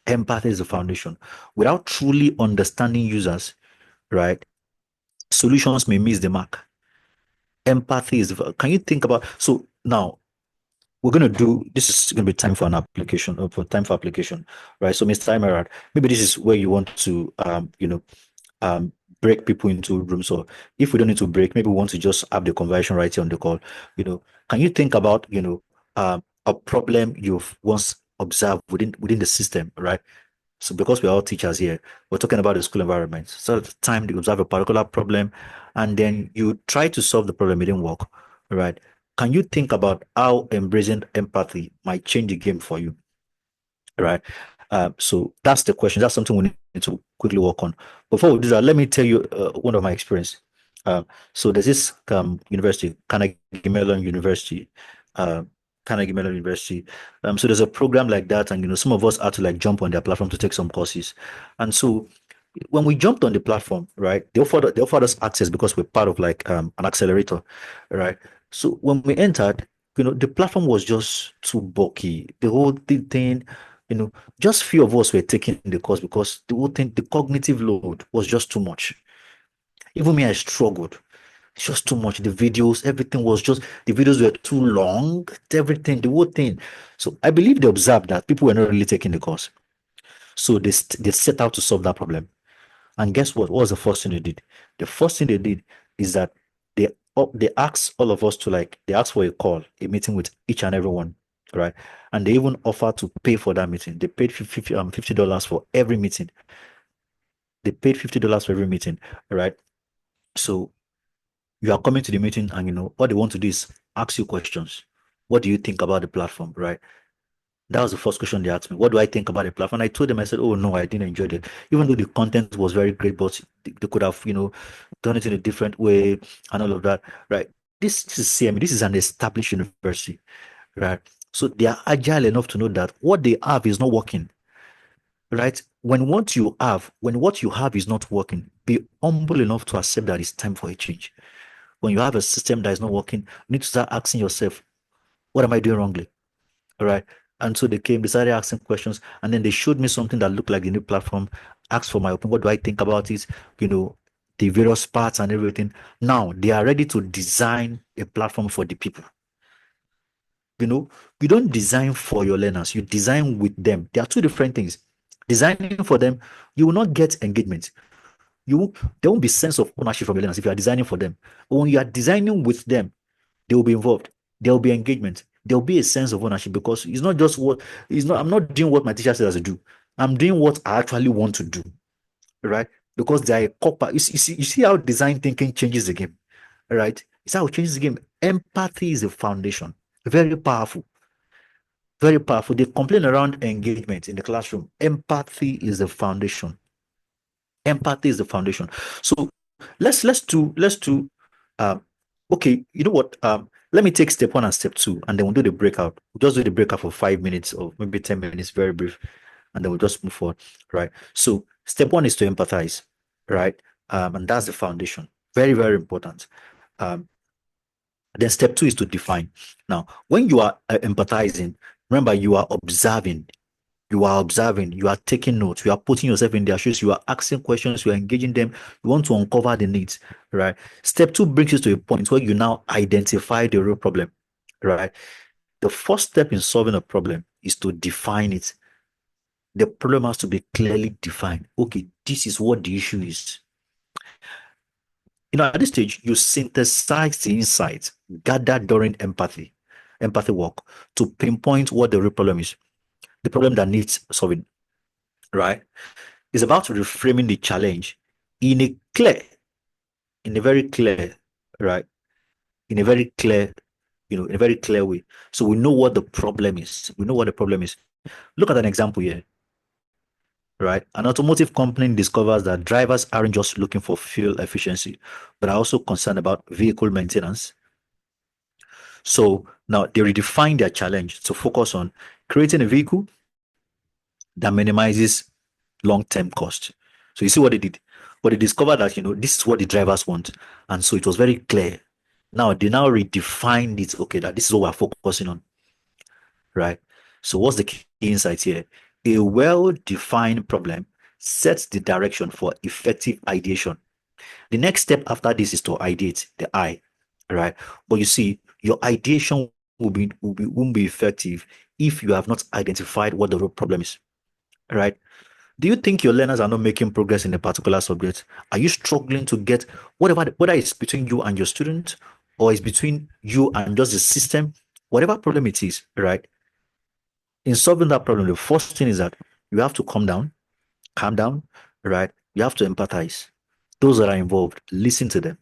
Empathy is the foundation. Without truly understanding users, right, solutions may miss the mark. Empathy is, can you think about, so now we're going to do, this is going to be time for an application, or for time for application, right? So Mr. Emerald, maybe this is where you want to, um, break people into rooms, or if we don't need to break, maybe we want to just have the conversation right here on the call. Can you think about, a problem you've once observed within the system, right? So because we're all teachers here, we're talking about the school environment. So at the time you observe a particular problem and then you try to solve the problem, it didn't work, right? Can you think about how embracing empathy might change the game for you, right? So that's the question. That's something we need to quickly work on. Before we do that, let me tell you one of my experience. So there's this university, Carnegie Mellon University, uh, Carnegie Mellon University. So there's a program like that, and some of us had to like jump on their platform to take some courses. And so when we jumped on the platform, right, they offered us access because we're part of like an accelerator, right? So when we entered, the platform was just too bulky. The whole thing, you know, just few of us were taking the course because the whole thing, the cognitive load was just too much. Even me, I struggled. It's just too much. The videos, everything was just, the videos were too long, everything, the whole thing. So I believe they observed that people were not really taking the course. So they set out to solve that problem. And guess what? What was the first thing they did? The first thing they did is that they asked all of us to they asked for a call, a meeting with each and everyone, right? And they even offered to pay for that meeting. They paid $50 for every meeting. They paid $50 for every meeting, right? So you are coming to the meeting, and what they want to do is ask you questions. What do you think about the platform, right? That was the first question they asked me. What do I think about the platform? And I told them, I said, oh no, I didn't enjoy it. Even though the content was very great, but they could have, done it in a different way and all of that, right? This is CME, this is an established university, right? So they are agile enough to know that what they have is not working, right? When what you have is not working, be humble enough to accept that it's time for a change. When you have a system that is not working, you need to start asking yourself, what am I doing wrongly? All right. And so they started asking questions, and then they showed me something that looked like the new platform, asked for my opinion. What do I think about it? You know, the various parts and everything. Now they are ready to design a platform for the people. You know, you don't design for your learners, you design with them. There are two different things. Designing for them, you will not get engagement. there won't be sense of ownership from the learners if you are designing for them. But when you are designing with them, they will be involved. There will be engagement. There will be a sense of ownership because it's not just what it's not. I'm not doing what my teacher says to do. I'm doing what I actually want to do, right? Because they are a copper. You see how design thinking changes the game, right? It's how it changes the game. Empathy is the foundation. Very powerful. Very powerful. They complain around engagement in the classroom. Empathy is the foundation. Empathy is the foundation. So let's do um okay, you know what? Let me take step one and step two, and then we'll do the breakout. We'll just do the breakout for 5 minutes or maybe 10 minutes, very brief, and then we'll just move forward. Right. So step one is to empathize, right? And that's the foundation. Very, very important. Um, then step two is to define. Now, when you are empathizing, remember you are observing, you are taking notes, you are putting yourself in their shoes, you are asking questions, you are engaging them, you want to uncover the needs, right? Step two brings you to a point where you now identify the real problem, right? The first step in solving a problem is to define it. The problem has to be clearly defined. Okay, this is what the issue is. At this stage, you synthesize the insights gathered during empathy work to pinpoint what the real problem is, the problem that needs solving, right? It's about reframing the challenge in a clear, in a very clear, right? In a very clear, in a very clear way. So we know what the problem is. We know what the problem is. Look at an example here, right? An automotive company discovers that drivers aren't just looking for fuel efficiency, but are also concerned about vehicle maintenance. So now they redefine their challenge to focus on creating a vehicle that minimizes long-term cost. So you see what they did? But they discovered that, this is what the drivers want. And so it was very clear. Now they now redefined it. Okay, that this is what we're focusing on, right? So what's the key insight here? A well-defined problem sets the direction for effective ideation. The next step after this is to ideate, the I, right? But you see, your ideation won't be effective if you have not identified what the real problem is, right? Do you think your learners are not making progress in a particular subject? Are you struggling to get whether it's between you and your student or it's between you and just the system, whatever problem it is, right? In solving that problem, the first thing is that you have to calm down, right? You have to empathize. Those that are involved, listen to them,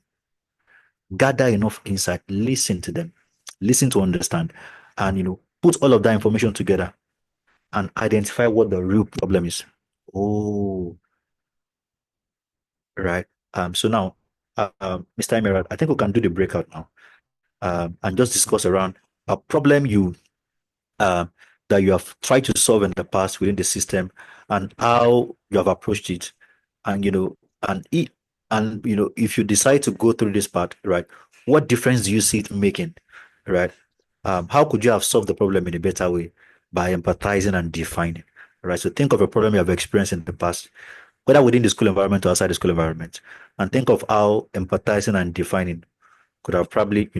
gather enough insight, listen to them, listen to understand, and put all of that information together and identify what the real problem is. Oh, right. So now, Mr. Emerald, I think we can do the breakout now, and just discuss around a problem uh, that you have tried to solve in the past within the system and how you have approached it. And, if you decide to go through this part, right, what difference do you see it making, right? How could you have solved the problem in a better way by empathizing and defining, right? So think of a problem you have experienced in the past, whether within the school environment or outside the school environment, and think of how empathizing and defining could have probably,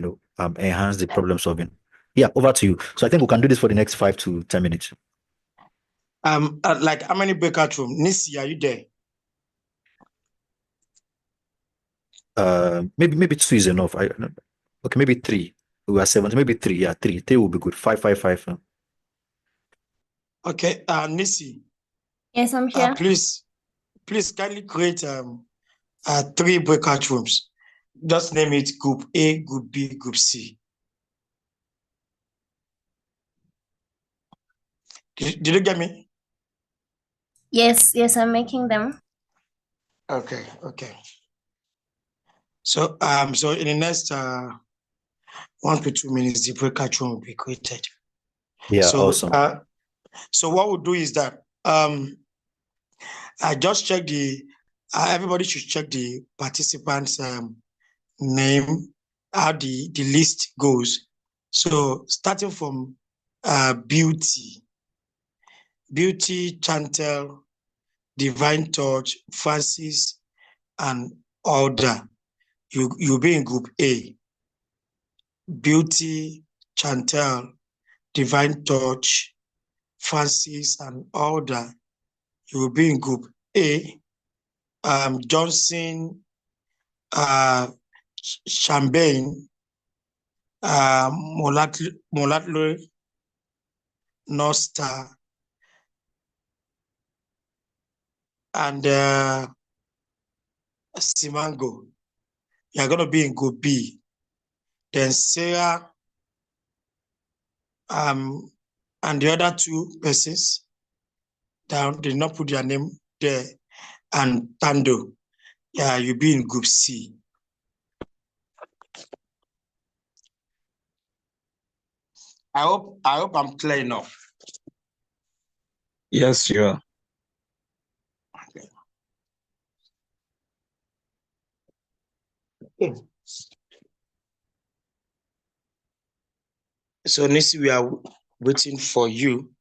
enhanced the problem solving. Yeah, over to you. So I think we can do this for the next 5 to 10 minutes. Like how many breakout room? Nisi, are you there? Maybe two is enough. Okay, maybe three. We are 70, maybe three. Yeah, three. Three will be good. Five, five, five. Okay, Nisi, Yes, I'm here. please kindly create 3 breakout rooms. Just name it Group A, Group B, Group C. Did you get me? Yes, I'm making them. Okay. So so in the next 1 to 2 minutes, the breakout room will be created. Yeah, So awesome. So what we'll do is that I just check the everybody should check the participants' name, how the list goes. So starting from Beauty, Chantel, Divine Touch, Francis, and Alda. You'll be in Group A. Beauty, Chantel, Divine Touch, Francis, and Alda. You will be in Group A. Johnson, Champagne, Molatlo, North Star, and Simango. You're going to be in Group B. Then Sarah and the other two persons down did not put their name there, and Tando. Yeah, you'll be in Group C. I hope I'm clear enough. Yes, you are. Okay. So Nisi, we are waiting for you.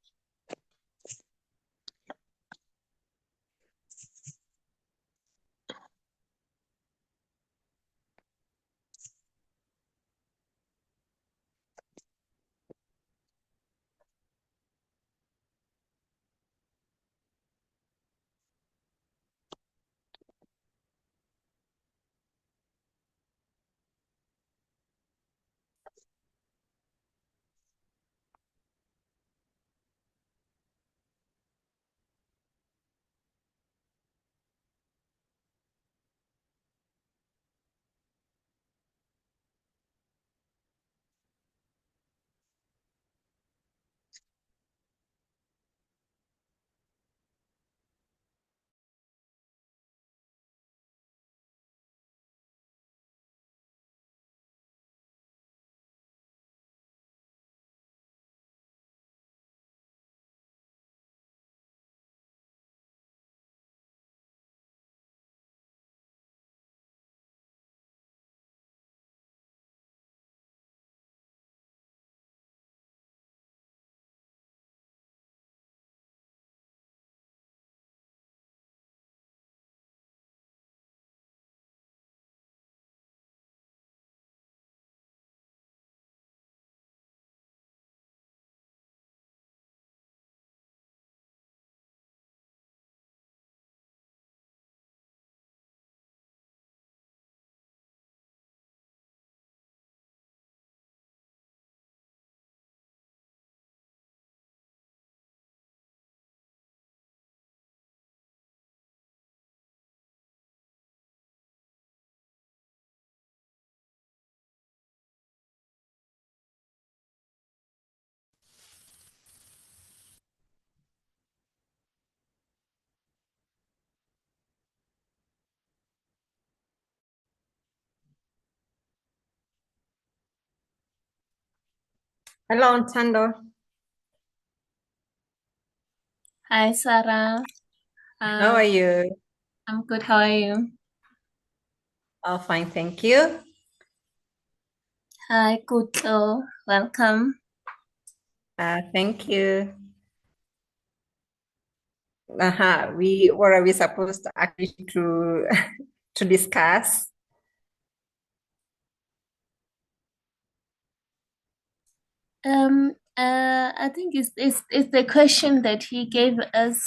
Hello, Tando. Hi, Sarah. How are you? I'm good. How are you? Oh, fine, thank you. Hi, Kuto. Welcome. Thank you. What are we supposed to actually to discuss? I think it's the question that he gave us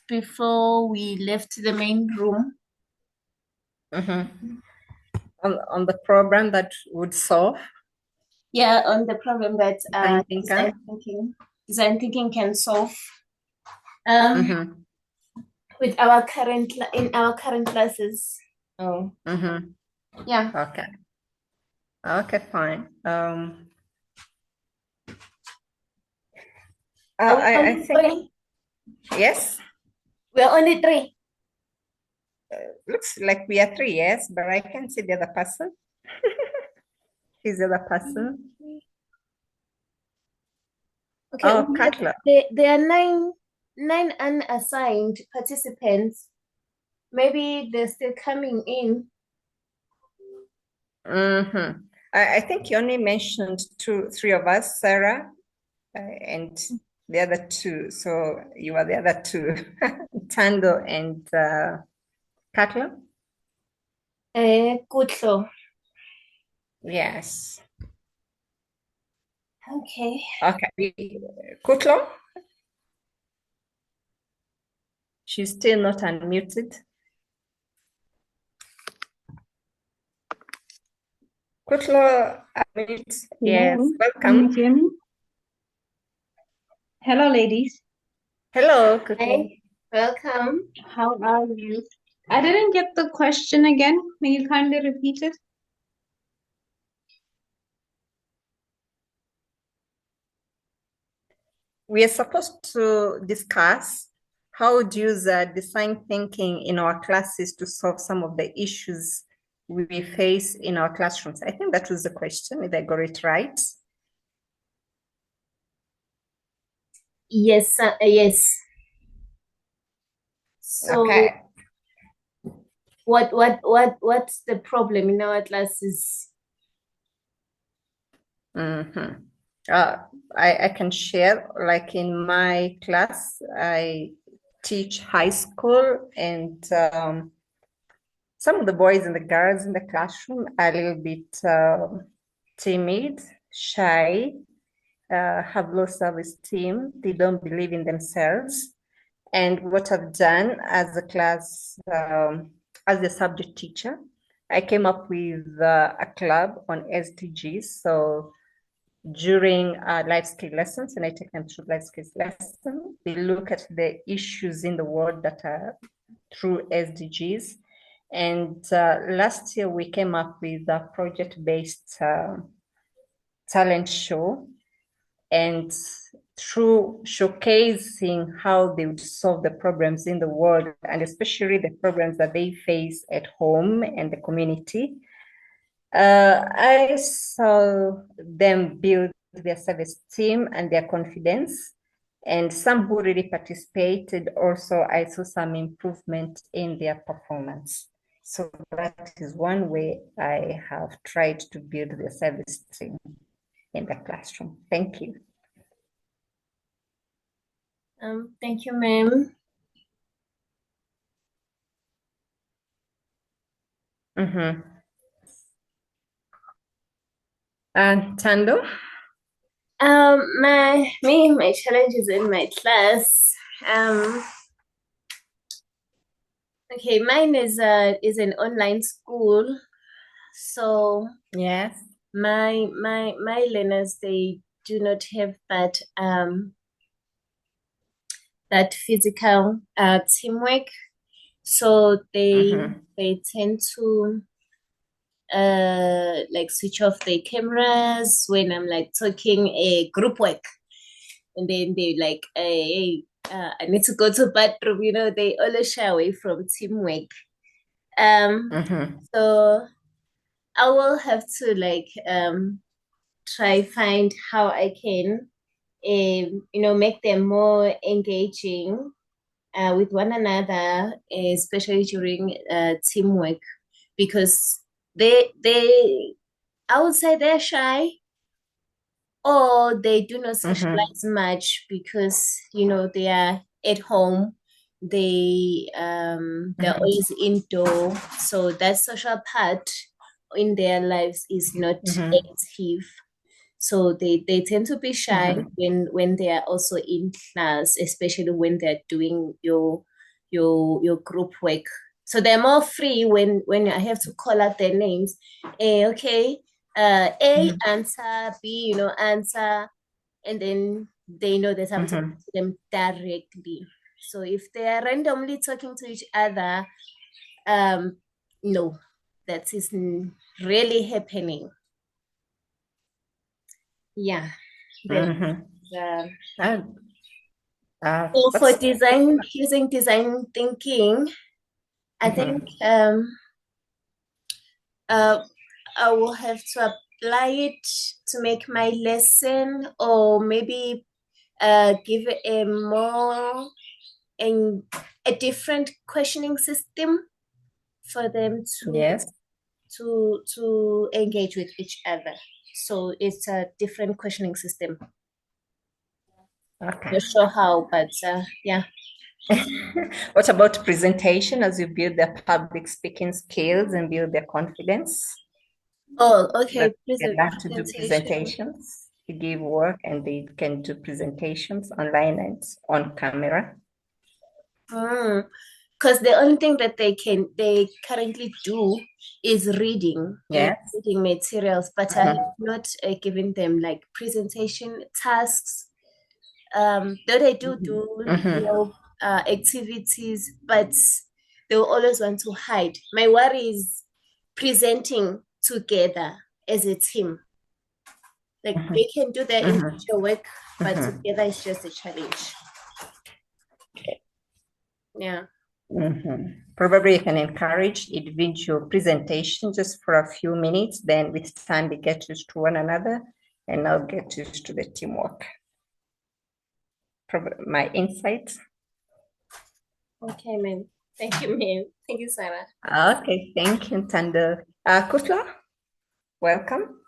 before we left the main room. On the problem that would solve Yeah, on the problem that design thinker. design thinking can solve. With our in our current classes. Oh. Yeah. Okay. Okay, fine. I think three? yes. We're only three. Looks like we are three, yes, but I can see the other person. Who's the other person? Okay. Oh, Katla. There are nine unassigned participants. Maybe they're still coming in. I think you only mentioned three of us, Sarah, and the other two. So you are the other two, Tando and Katla. Kutlo. Yes. Okay. Okay. Kutlo? She's still not unmuted. Kutlo, yes, Hello, can welcome. you hear me? Hello, ladies. Hello, Kutlo. Hi, welcome. How are you? I didn't get the question again. May you kindly repeat it? We are supposed to discuss how to use design thinking in our classes to solve some of the issues we face in our classrooms. I think that was the question, if I got it right. Yes, yes. So Okay. what's the problem in our classes? Mm-hmm. I can share, like in my class, I teach high school, and some of the boys and the girls in the classroom are a little bit timid, shy, have low self-esteem. They don't believe in themselves. And what I've done as a class, as a subject teacher, I came up with a club on SDGs. So during life skill lessons, and I take them through life skills lesson, they look at the issues in the world that are through SDGs. And last year we came up with a project-based talent show, and through showcasing how they would solve the problems in the world, and especially the problems that they face at home and the community, I saw them build their service team and their confidence. And some who really participated, also I saw some improvement in their performance. So that is one way I have tried to build the service team in the classroom. Thank you. Thank you, ma'am. Mm-hmm. And Tando? My challenges in my class. Okay, mine is an online school. So Yes. my learners, they do not have that physical teamwork. So they tend to like switch off their cameras when I'm like talking a group work, and then they like, hey, I need to go to bathroom. You know, they always shy away from teamwork. So I will have to like try find how I can make them more engaging with one another, especially during teamwork, because they I would say they're shy, or they do not socialize much because they are at home. They're always indoor, so that social part in their lives is not active. So they tend to be shy when they are also in class, especially when they're doing your group work. So they're more free when I have to call out their names. Okay, A answer, B answer, and then they know that I'm talking to them directly. So if they are randomly talking to each other, no, that isn't really happening. Yeah. Then, so for design, using design thinking, I think I will have to apply it to make my lesson, or maybe give it a different questioning system for them to engage with each other. So it's a different questioning system. Okay. Not sure how, but yeah. What about presentation, as you build their public speaking skills and build their confidence? Oh, okay. They have to do presentations, to give work, and they can do presentations online and on camera. because the only thing that they currently do is reading, Yes. reading materials, but I have not given them like presentation tasks. Though they do activities, but they'll always want to hide. My worry is presenting together as a team. Like they can do their individual work, but together it's just a challenge. Yeah. Probably you can encourage individual presentation just for a few minutes. Then with time they get used to one another and now get used to the teamwork. Probably my insight. Okay, ma'am. Thank you, ma'am. Thank you, Sarah. Okay, thank you, Tando. Kutla, welcome.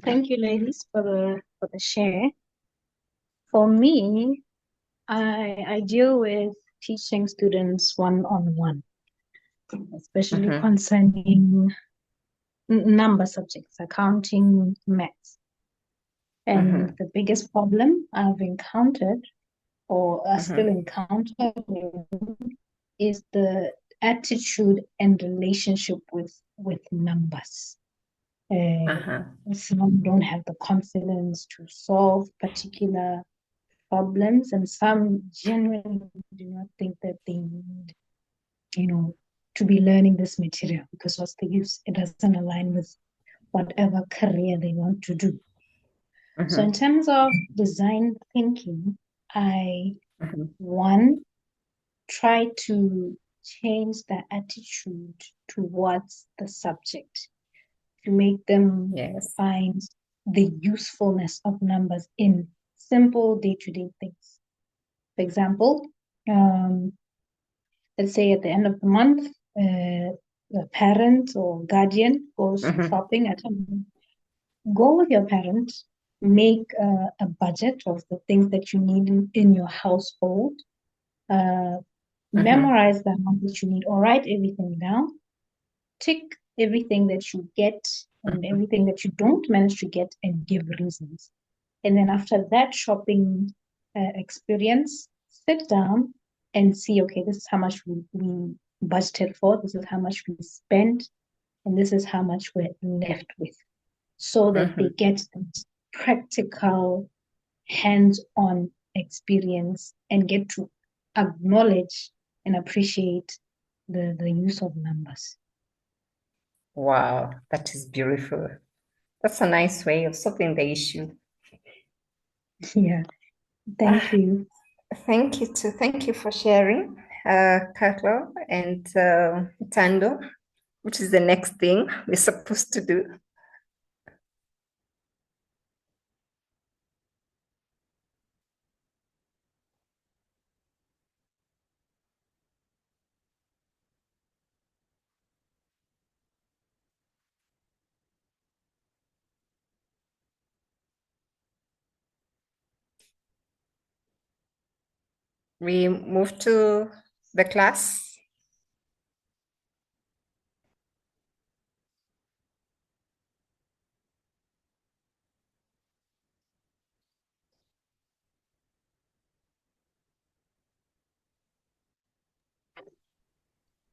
Thank you, ladies, for the share. For me, I deal with teaching students one-on-one, especially concerning number subjects, accounting, maths. And the biggest problem I've encountered or are still encountering is the attitude and relationship with numbers. Some don't have the confidence to solve particular problems, and some genuinely do not think that they need, to be learning this material, because what's the use? It doesn't align with whatever career they want to do. So in terms of design thinking, I try to change the attitude towards the subject, to make them find the usefulness of numbers in simple day-to-day things. For example, let's say at the end of the month, the parent or guardian goes shopping at home. Go with your parent, make a budget of the things that you need in your household, memorize the amount that you need, or write everything down, tick everything that you get and everything that you don't manage to get, and give reasons. And then after that shopping experience, sit down and see, okay, this is how much we budgeted for, this is how much we spent, and this is how much we're left with. So that they get practical, hands-on experience and get to acknowledge and appreciate the use of numbers. Wow, that is beautiful. That's a nice way of solving the issue. Yeah, thank you. Thank you too. Thank you for sharing, Carlo and Tando, which is the next thing we're supposed to do. We move to the class.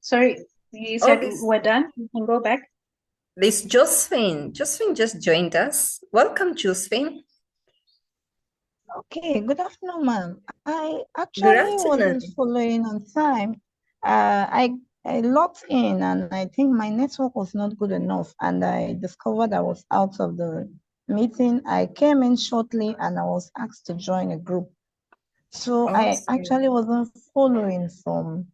Sorry, you said we're done? You can go back. This Josephine. Josephine just joined us. Welcome, Josephine. Okay, good afternoon, ma'am. I actually wasn't following on time. I logged in and I think my network was not good enough, and I discovered I was out of the meeting. I came in shortly and I was asked to join a group. So I actually wasn't following from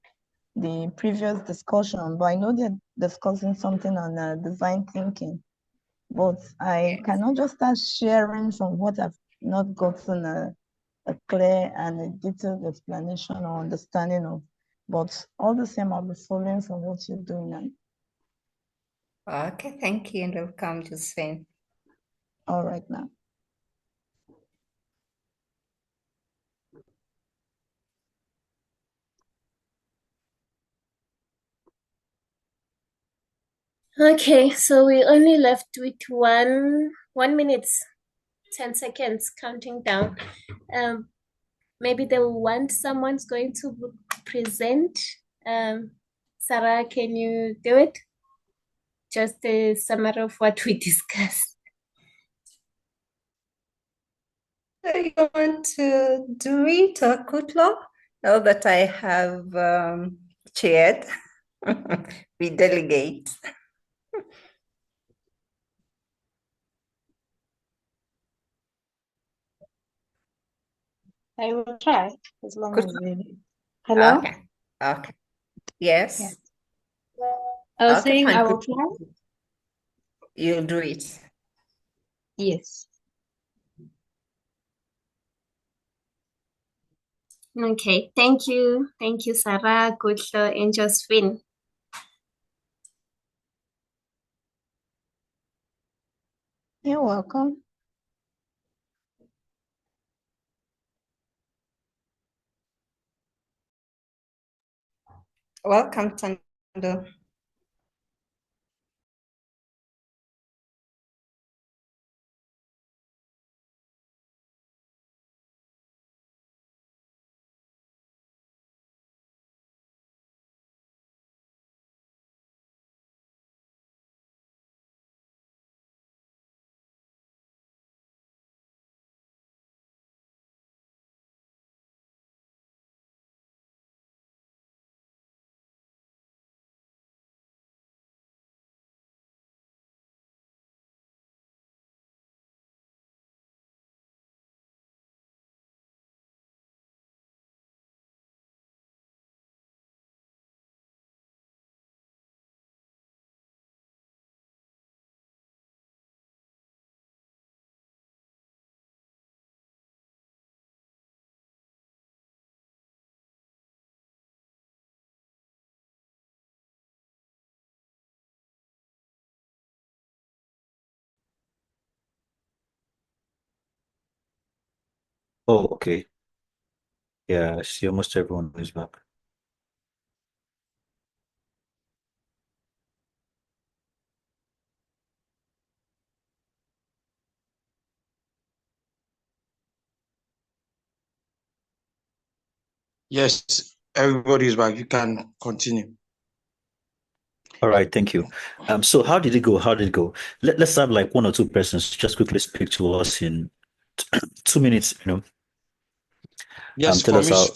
the previous discussion, but I know they're discussing something on design thinking. But I cannot just start sharing from what I've not gotten a clear and a detailed explanation or understanding of. But all the same, I'll be following from what you're doing now. Okay, thank you, and welcome, Josephine. All right now. Okay, so we only left with one minute. 10 seconds counting down. Maybe they will want someone's going to present. Sarah, can you do it? Just a summary of what we discussed. You want to do it, Kutlo? Now that I have chaired, we delegate. I will try as long as we... Hello? Okay. Okay. Yes. Yeah. I was saying fine. I will try. You'll do it. Yes. Okay, thank you. Thank you, Sarah, Kutlo, and Josephine. You're welcome. Welcome, Tando. Oh, okay. Yeah, I see almost everyone is back. Yes, everybody is back. You can continue. All right, thank you. So how did it go? How did it go? Let's have like one or two persons just quickly speak to us in 2 minutes, Yes, tell us how,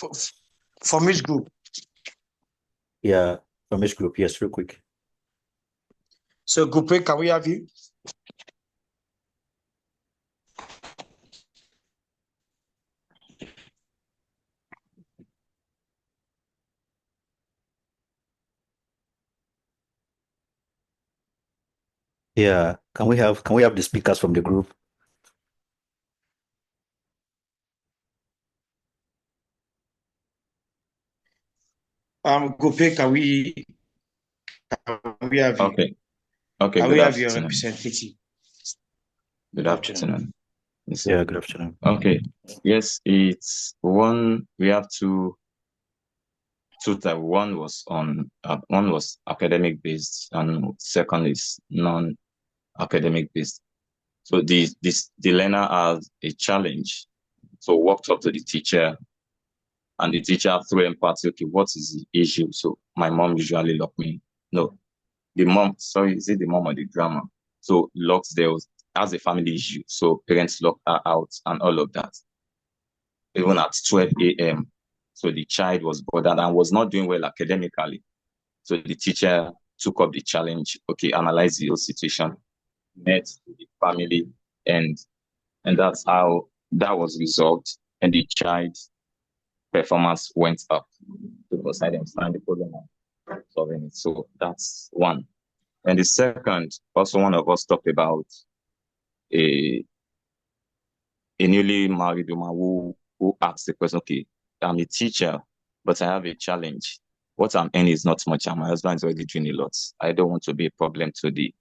from which group? yeah, from each group. Yes, real quick. So, Group, can we have you? Yeah, can we have the speakers from the group? Group, can we have you? Okay. Okay. Can Good we have your afternoon. representative? Good afternoon. Yes, sir. Yeah, good afternoon. Okay. Yes, it's one. We have two type. One was academic based, and second is non-academic based. So the learner has a challenge. So walked up to the teacher, and the teacher threw empathy. Okay, what is the issue? So my mom usually locked me. No, the mom. Sorry, is it the mom or the grandma? So locks there has a family issue. So parents lock her out and all of that. Even at 12 a.m. So the child was bothered and was not doing well academically. So the teacher took up the challenge. Okay, analyze the whole situation, met the family, and that's how that was resolved. And the child's performance went up. Because I didn't find the problem of solving it. So that's one. And the second, also one of us talked about a newly married woman who asked the question, okay, I'm a teacher, but I have a challenge. What I'm earning is not much, and my husband is already doing a lot. I don't want to be a problem to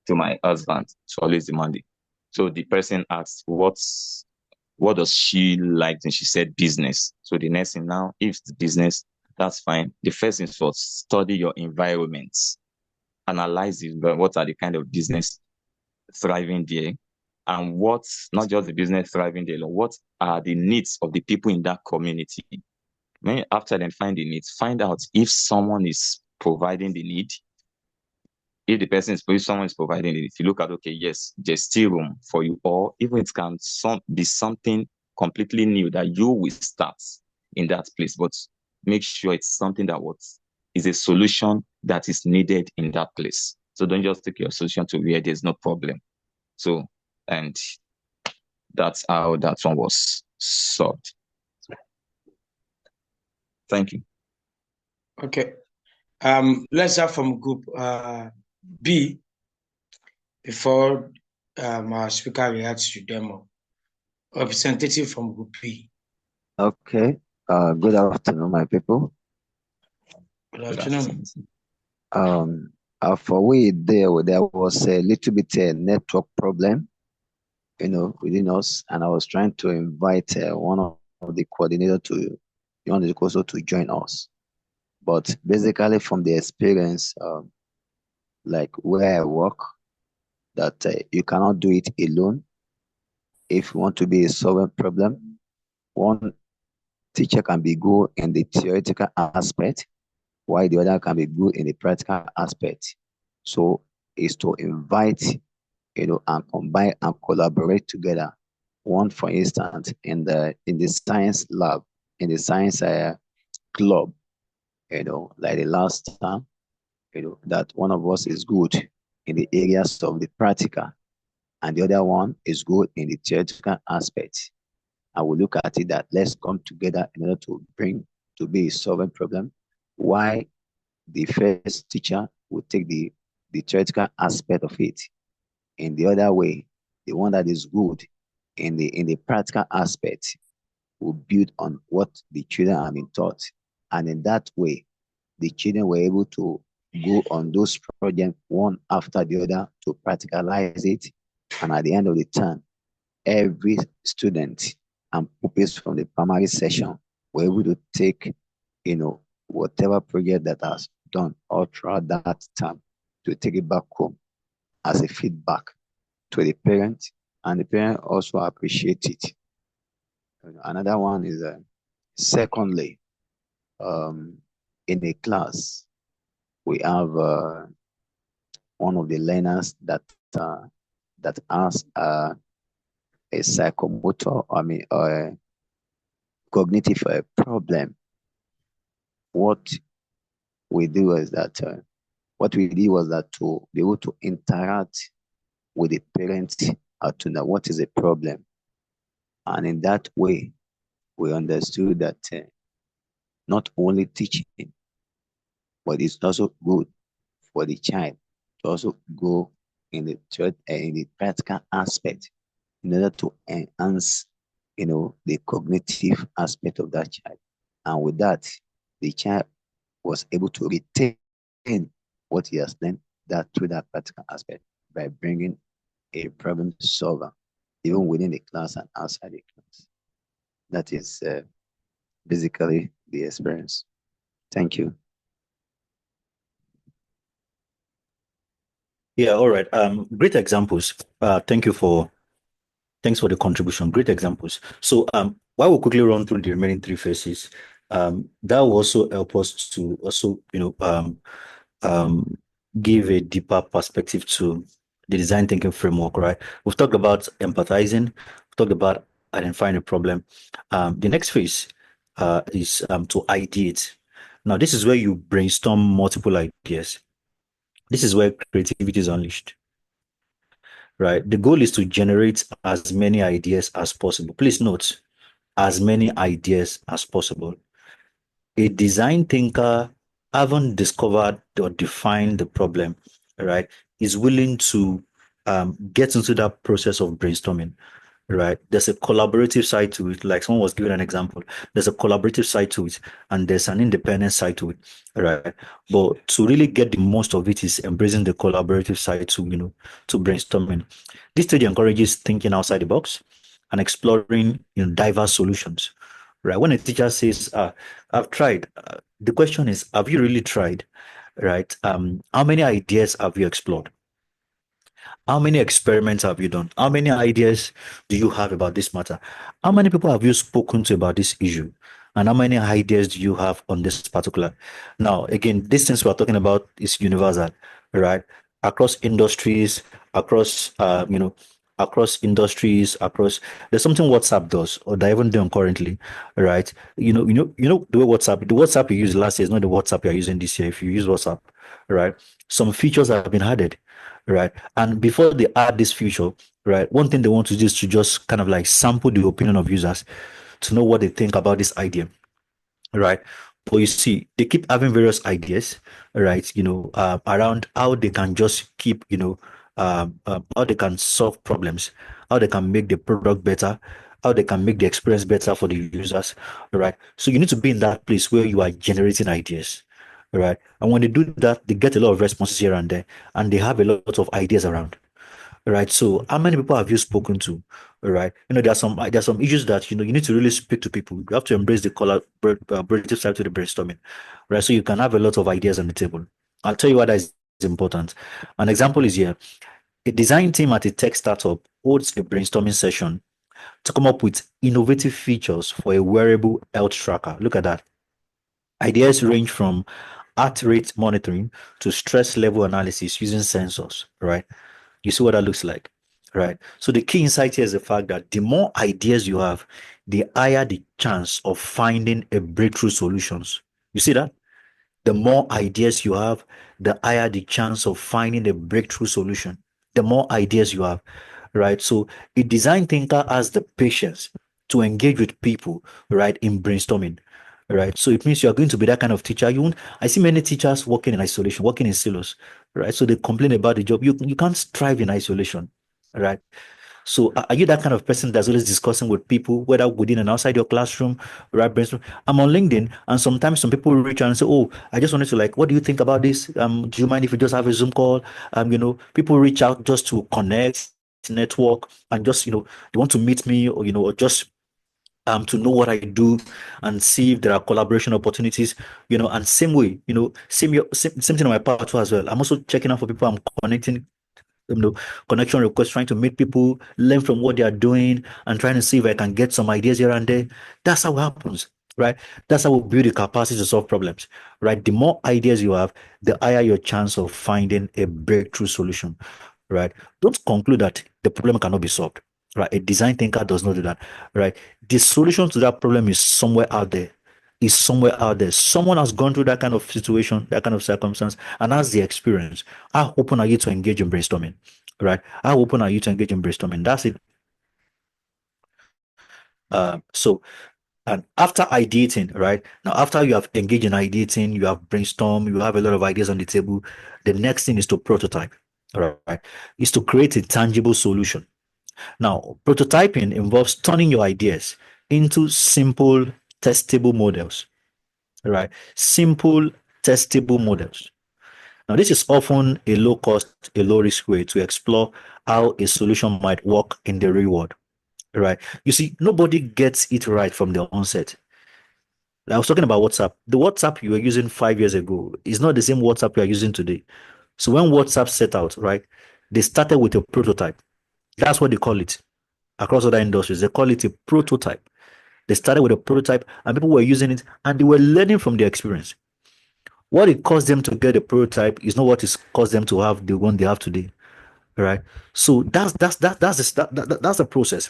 my husband to always demand it. So the person asked, what does she like? And she said business. So the next thing now, if it's business, that's fine. The first thing is for study your environments, analyze it, what are the kind of business thriving there, and what's not just the business thriving there, what are the needs of the people in that community. Maybe after identifying the needs, find out if someone is providing the need. If someone is providing it, if you look at, okay, yes, there's still room for you, or even it can be something completely new that you will start in that place, but make sure it's something that is a solution that is needed in that place. So don't just take your solution to where there's no problem. So, and that's how that one was solved. Thank you. Okay. Let's have from group B before our speaker reacts to demo. Representative from group B. Okay. Good afternoon, my people. Good afternoon. For we there was a little bit a network problem, within us, and I was trying to invite one of the coordinator to join us. But basically, from the experience, like where I work, that you cannot do it alone. If you want to be a solving problem, one teacher can be good in the theoretical aspect, while the other can be good in the practical aspect. So is to invite, and combine and collaborate together. One, for instance, in the science lab, in the science club, like the last time, that one of us is good in the areas of the practical, and the other one is good in the theoretical aspect. I will look at it that let's come together in order to be a solving problem. Why the first teacher will take the theoretical aspect of it. In the other way, the one that is good in the practical aspect will build on what the children have been taught. And in that way, the children were able to go on those projects one after the other to practicalize it. And at the end of the term, every student and pupils from the primary session were able to take, whatever project that has done all throughout that term to take it back home as a feedback to the parent, and the parent also appreciate it. Another one is, secondly, in a class, we have one of the learners that has a psychomotor, a cognitive problem. What we did was that to be able to interact with the parents to know what is the problem. And in that way, we understood that not only teaching, but it's also good for the child to also go in the practical aspect in order to enhance, the cognitive aspect of that child. And with that, the child was able to retain what he has learned through that practical aspect by bringing a problem solver, even within the class and outside the class. That is basically the experience. Thank you. Yeah, all right. Great examples. Thanks for the contribution. Great examples. So while we'll quickly run through the remaining three phases, that will also help us to also, give a deeper perspective to the design thinking framework, right? We've talked about empathizing, we've talked about identifying a problem. The next phase is to ideate. Now, this is where you brainstorm multiple ideas. This is where creativity is unleashed, right? The goal is to generate as many ideas as possible. Please note, as many ideas as possible. A design thinker haven't discovered or defined the problem, right, is willing to get into that process of brainstorming, right? There's a collaborative side to it, like someone was giving an example. There's a collaborative side to it, and there's an independent side to it, right? But to really get the most of it is embracing the collaborative side to brainstorming. This stage encourages thinking outside the box and exploring diverse solutions, right? When a teacher says, I've tried, the question is, have you really tried, right? How many ideas have you explored? How many experiments have you done? How many ideas do you have about this matter? How many people have you spoken to about this issue? And how many ideas do you have on this particular? Now, again, this things we're talking about is universal, right? Across industries, across across industries, across there's something WhatsApp does, or they're even doing currently, right? You know the way the WhatsApp you used last year is not the WhatsApp you're using this year. If you use WhatsApp, right? Some features have been added, right? And before they add this feature, right, one thing they want to do is to just kind of like sample the opinion of users to know what they think about this idea, right? But you see, they keep having various ideas, right? Around how they can just keep, how they can solve problems, how they can make the product better, how they can make the experience better for the users, right? So you need to be in that place where you are generating ideas, right? And when they do that, they get a lot of responses here and there, and they have a lot of ideas around. Right. So how many people have you spoken to? Right. There are some issues that you need to really speak to people. You have to embrace the collaborative side to the brainstorming. Right. So you can have a lot of ideas on the table. I'll tell you why that is important. An example is here. A design team at a tech startup holds a brainstorming session to come up with innovative features for a wearable health tracker. Look at that. Ideas range from heart rate monitoring to stress level analysis using sensors, right? You see what that looks like, right? So the key insight here is the fact that the more ideas you have, the higher the chance of finding a breakthrough solutions. You see that? The more ideas you have, the higher the chance of finding a breakthrough solution. The more ideas you have, right? So a design thinker has the patience to engage with people, right, in brainstorming, right? So it means you are going to be that kind of teacher. You won't. I see many teachers working in isolation, working in silos, right? So they complain about the job. You can't strive in isolation, right? So are you that kind of person that's always discussing with people, whether within and outside your classroom, right? Brainstorm. I'm on LinkedIn, and sometimes some people reach out and say, "Oh, I just wanted to like, what do you think about this? Do you mind if we just have a Zoom call?" People reach out just to connect, network, and just they want to meet me, or just to know what I do and see if there are collaboration opportunities, and same way, same thing on my part too as well. I'm also checking out for people I'm connecting, you know, connection requests, trying to meet people, learn from what they are doing, and trying to see if I can get some ideas here and there. That's how it happens, right? That's how we build the capacity to solve problems, right? The more ideas you have, the higher your chance of finding a breakthrough solution, right? Don't conclude that the problem cannot be solved, right? A design thinker does not do that, right? The solution to that problem is somewhere out there. Is somewhere out there. Someone has gone through that kind of situation, that kind of circumstance, and has the experience. How open are you to engage in brainstorming? Right? How open are you to engage in brainstorming? That's it. So, and after ideating, right? Now, after you have engaged in ideating, you have brainstormed, you have a lot of ideas on the table. The next thing is to prototype, all right? Is to create a tangible solution. Now, prototyping involves turning your ideas into simple, testable models, right? Simple, testable models. Now, this is often a low cost, a low risk way to explore how a solution might work in the real world, right? You see, nobody gets it right from the onset. I was talking about WhatsApp. The WhatsApp you were using 5 years ago is not the same WhatsApp you are using today. So when WhatsApp set out, right, they started with a prototype. That's what they call it across other industries. They call it a prototype. They started with a prototype and people were using it and they were learning from their experience. What it cost them to get a prototype is not what it cost them to have the one they have today, right? So that's the process.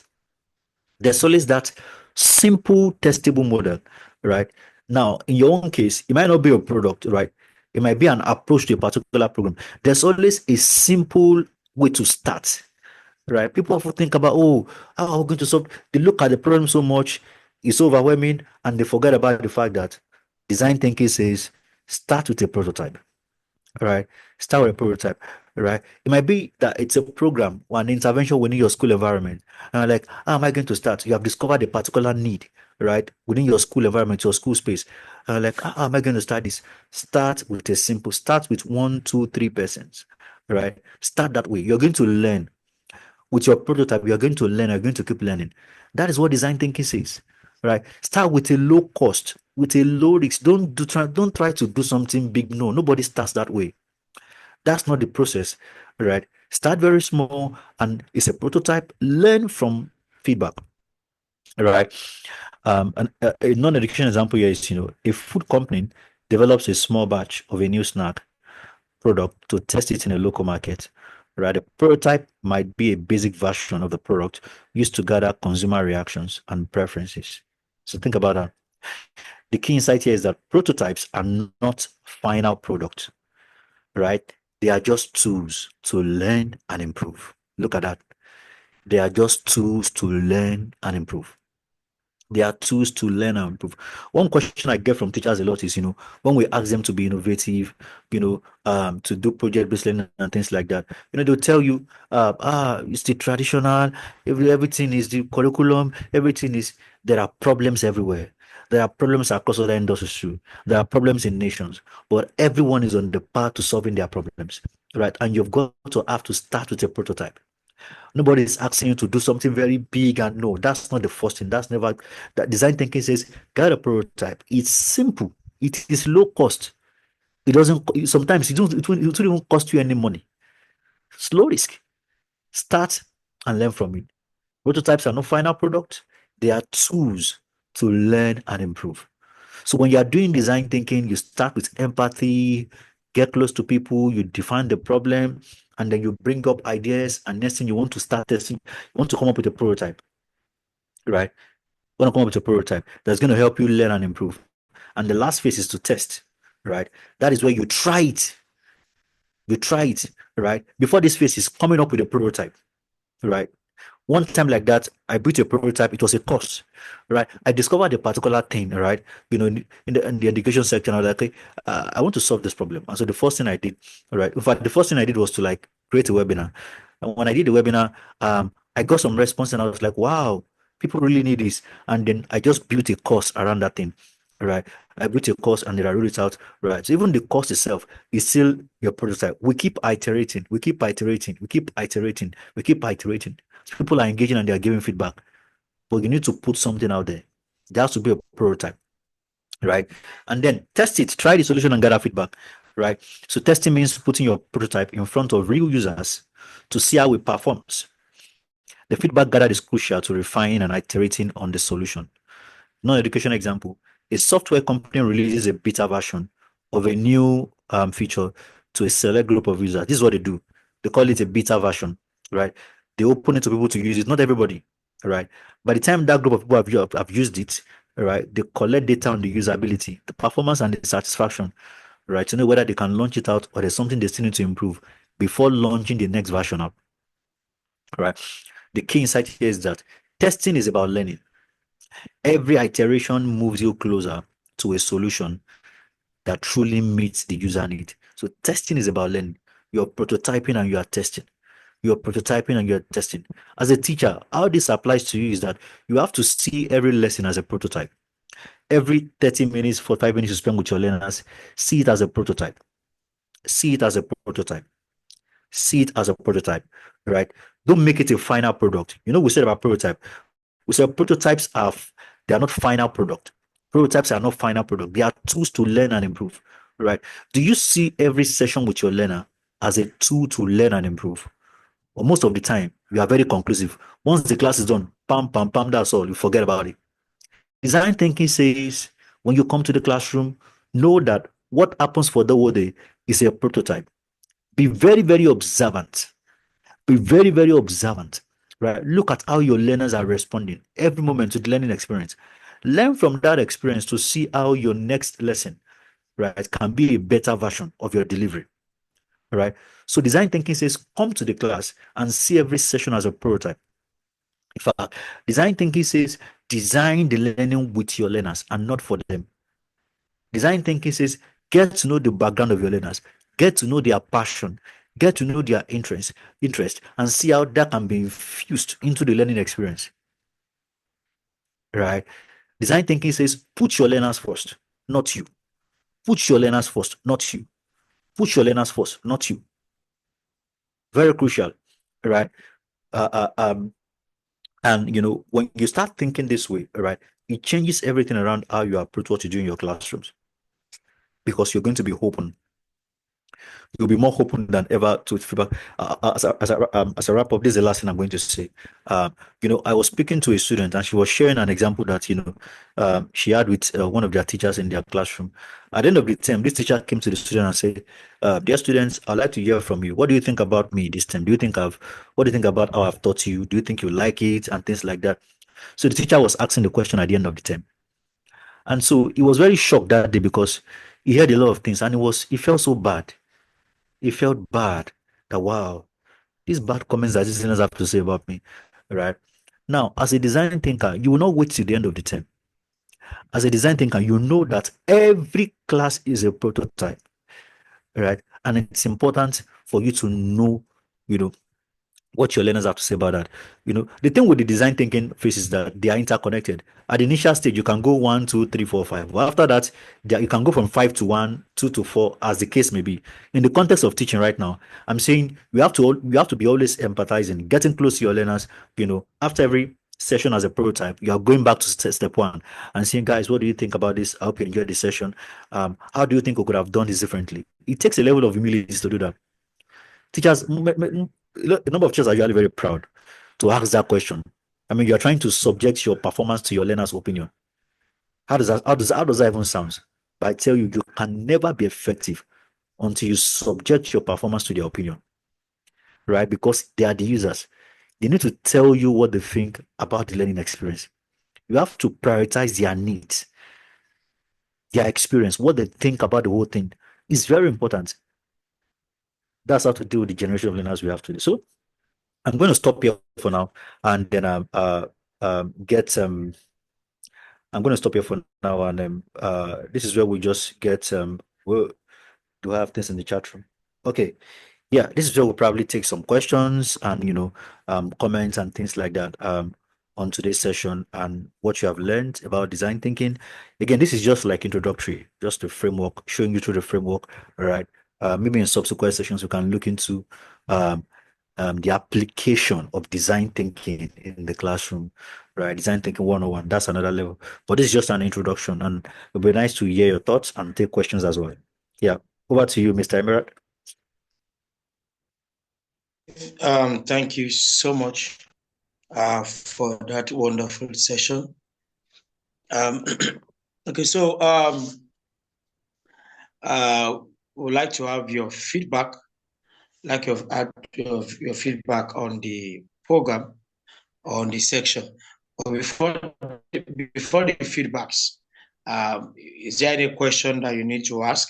There's always that simple testable model, right? Now, in your own case, it might not be a product, right? It might be an approach to a particular program. There's always a simple way to start, right? People often think about, oh, how are we going to solve? They look at the problem so much, it's overwhelming, and they forget about the fact that design thinking says start with a prototype, right? Start with a prototype, right? It might be that it's a program or an intervention within your school environment. And like, how am I going to start? You have discovered a particular need, right? Within your school environment, your school space. Like, how am I going to start this? Start with one, two, three persons, right? Start that way. You're going to learn with your prototype. You're going to learn, you're going to keep learning. That is what design thinking says, right? Start with a low cost, with a low risk. Don't try to do something big. No, nobody starts that way. That's not the process, right? Start very small, and it's a prototype. Learn from feedback, right? And a non-education example here is, a food company develops a small batch of a new snack product to test it in a local market, right? The prototype might be a basic version of the product used to gather consumer reactions and preferences. So think about that. The key insight here is that prototypes are not final products, right? They are just tools to learn and improve. Look at that. They are just tools to learn and improve. They are tools to learn and improve. One question I get from teachers a lot is, when we ask them to be innovative, to do project-based learning and things like that, they'll tell you, it's the traditional, everything is the curriculum, everything is, there are problems everywhere. There are problems across other industries too. There are problems in nations, but everyone is on the path to solving their problems, right? And you've got to have to start with a prototype. Nobody is asking you to do something very big, and no, that's not the first thing. That's never that design thinking says get a prototype. It's simple, it is low cost. It doesn't sometimes it won't even cost you any money. Slow risk. Start and learn from it. Prototypes are not final product, they are tools to learn and improve. So when you are doing design thinking, you start with empathy, get close to people, you define the problem, and then you bring up ideas. And next thing you want to start testing, you want to come up with a prototype, right? You want to come up with a prototype that's going to help you learn and improve. And the last phase is to test, right? That is where you try it. You try it, right? Before this phase is coming up with a prototype, right? One time like that, I built a prototype. It was a course, right? I discovered a particular thing, right? In the education sector, and I was like, okay, I want to solve this problem. And so the first thing I did, right? In fact, the first thing I did was to like create a webinar. And when I did the webinar, I got some response, and I was like, wow, people really need this. And then I just built a course around that thing, right? I built a course and then I rolled it out, right? So even the course itself is still your prototype. We keep iterating, we keep iterating, we keep iterating, we keep iterating. People are engaging and they are giving feedback, but you need to put something out there. There has to be a prototype, right? And then test it, try the solution and gather feedback, right? So testing means putting your prototype in front of real users to see how it performs. The feedback gathered is crucial to refine and iterating on the solution. Non-education example: a software company releases a beta version of a new feature to a select group of users. This is what they do. They call it a beta version, right? They open it to people to use it. Not everybody, right? By the time that group of people have used it, right, they collect data on the usability, the performance, and the satisfaction, right, to know whether they can launch it out or there's something they still need to improve before launching the next version up, right? The key insight here is that testing is about learning. Every iteration moves you closer to a solution that truly meets the user need. So testing is about learning. You're prototyping and you are testing. You're prototyping and you're testing. As a teacher, how this applies to you is that you have to see every lesson as a prototype. Every 30 minutes, 45 minutes you spend with your learners, see it as a prototype. See it as a prototype. See it as a prototype, right? Don't make it a final product. We said about prototype. We said prototypes they are not final product. Prototypes are not final product. They are tools to learn and improve, right? Do you see every session with your learner as a tool to learn and improve? Or most of the time, you are very conclusive. Once the class is done, pam, pam, pam, that's all. You forget about it. Design thinking says when you come to the classroom, know that what happens for the whole day is a prototype. Be very, very observant. Be very, very observant, right? Look at how your learners are responding every moment to the learning experience. Learn from that experience to see how your next lesson, right, can be a better version of your delivery, right? So design thinking says come to the class and see every session as a prototype. In fact, design thinking says design the learning with your learners and not for them. Design thinking says get to know the background of your learners, get to know their passion, get to know their interest, and see how that can be infused into the learning experience. Right? Design thinking says put your learners first, not you. Put your learners first, not you. Put your learners first, not you. Very crucial, right? Uh, uh, um, and when you start thinking this way, right, it changes everything around how you approach what you do in your classrooms because you're going to be open. You'll be more open than ever to feedback. As a wrap up, this is the last thing I'm going to say. I was speaking to a student and she was sharing an example that, she had with one of their teachers in their classroom. At the end of the term, this teacher came to the student and said, dear students, I'd like to hear from you. What do you think about me this time? What do you think about how I've taught you? Do you think you like it? And things like that. So the teacher was asking the question at the end of the term. And so he was very shocked that day because he heard a lot of things and he felt so bad. He felt bad that, wow, these bad comments that these listeners have to say about me, right? Now, as a design thinker, you will not wait till the end of the term. As a design thinker, you know that every class is a prototype, right? And it's important for you to know, you know, what your learners have to say about that. The thing with the design thinking phase is that they are interconnected. At the initial stage, you can go 1, 2, 3, 4, 5. But after that, you can go from 5 to 1, 2 to 4, as the case may be. In the context of teaching right now, I'm saying we have to be always empathizing, getting close to your learners. After every session as a prototype, you are going back to step one and saying, guys, what do you think about this? I hope you enjoyed the session. How do you think we could have done this differently? It takes a level of humility to do that. Teachers, a number of teachers are usually very proud to ask that question. I mean, you're trying to subject your performance to your learner's opinion. How does that even sound? But I tell you, you can never be effective until you subject your performance to their opinion, right? Because they are the users. They need to tell you what they think about the learning experience. You have to prioritize their needs, their experience, what they think about the whole thing is very important. That's how to deal with the generation of learners we have today. So I'm going to stop here for now, and then get I'm going to stop here for now, and this is where we just get do I have things in the chat room? Okay, yeah, this is where we'll probably take some questions and comments and things like that on today's session and what you have learned about design thinking. Again, this is just like introductory, just the framework, showing you through the framework. All right. Maybe in subsequent sessions we can look into um, the application of design thinking in the classroom, right? Design thinking 101, that's another level. But this is just an introduction, and it'll be nice to hear your thoughts and take questions as well. Yeah, over to you, Mr. Emirat. Thank you so much for that wonderful session. Okay, so we'd like to have your feedback, like your feedback on the program, on the section. But before the feedbacks, is there any question that you need to ask?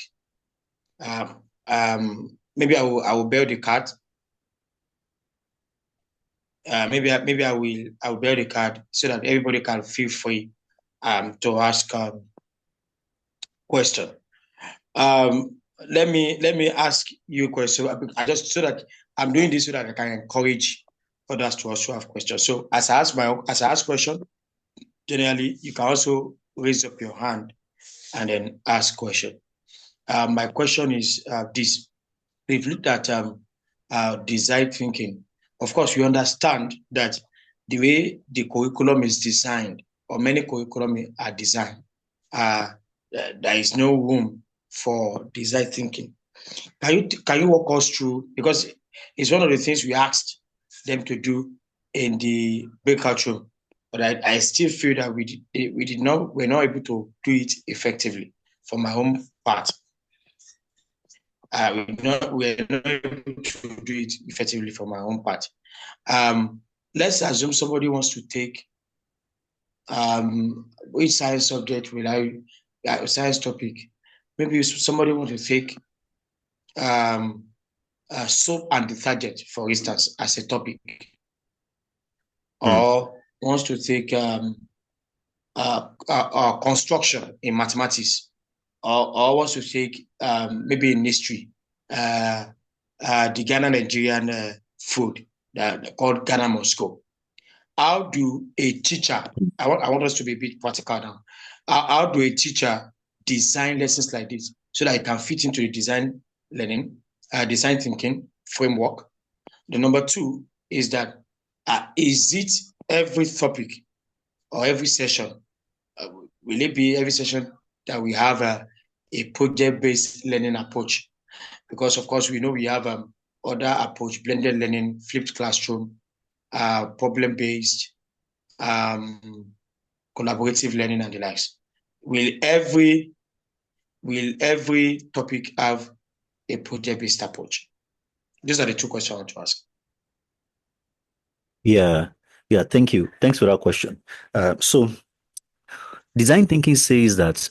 Maybe I will bear the card. Maybe I will bear the card so that everybody can feel free to ask question. Let me ask you a question. I just so that I'm doing this so that I can encourage others to also have questions. So as I ask question, generally you can also raise up your hand and then ask question. My question is this: we've looked at design thinking. Of course, we understand that the way the curriculum is designed, or many curriculum are designed, there is no room for design thinking. Can you walk us through, because it's one of the things we asked them to do in the breakout room, but I still feel that we're not able to do it effectively from my own part. We're not able to do it effectively from my own part. Let's assume somebody wants to take which science subject will science topic. Maybe somebody wants to take soap and detergent, for instance, as a topic, or wants to take construction in mathematics, or wants to take maybe in history, the Ghana-Nigerian food that called Ghana Moscow. How do a teacher, I want us to be a bit practical now, how do a teacher design lessons like this so that it can fit into the design learning, design thinking framework? The number two is that, is it every topic or every session? Will it be every session that we have a project-based learning approach? because of course we know we have other approach, blended learning, flipped classroom, problem-based, collaborative learning, and the likes. Will every topic have a project-based approach? These are the two questions I want to ask. Yeah, thank you. Thanks for that question. So design thinking says that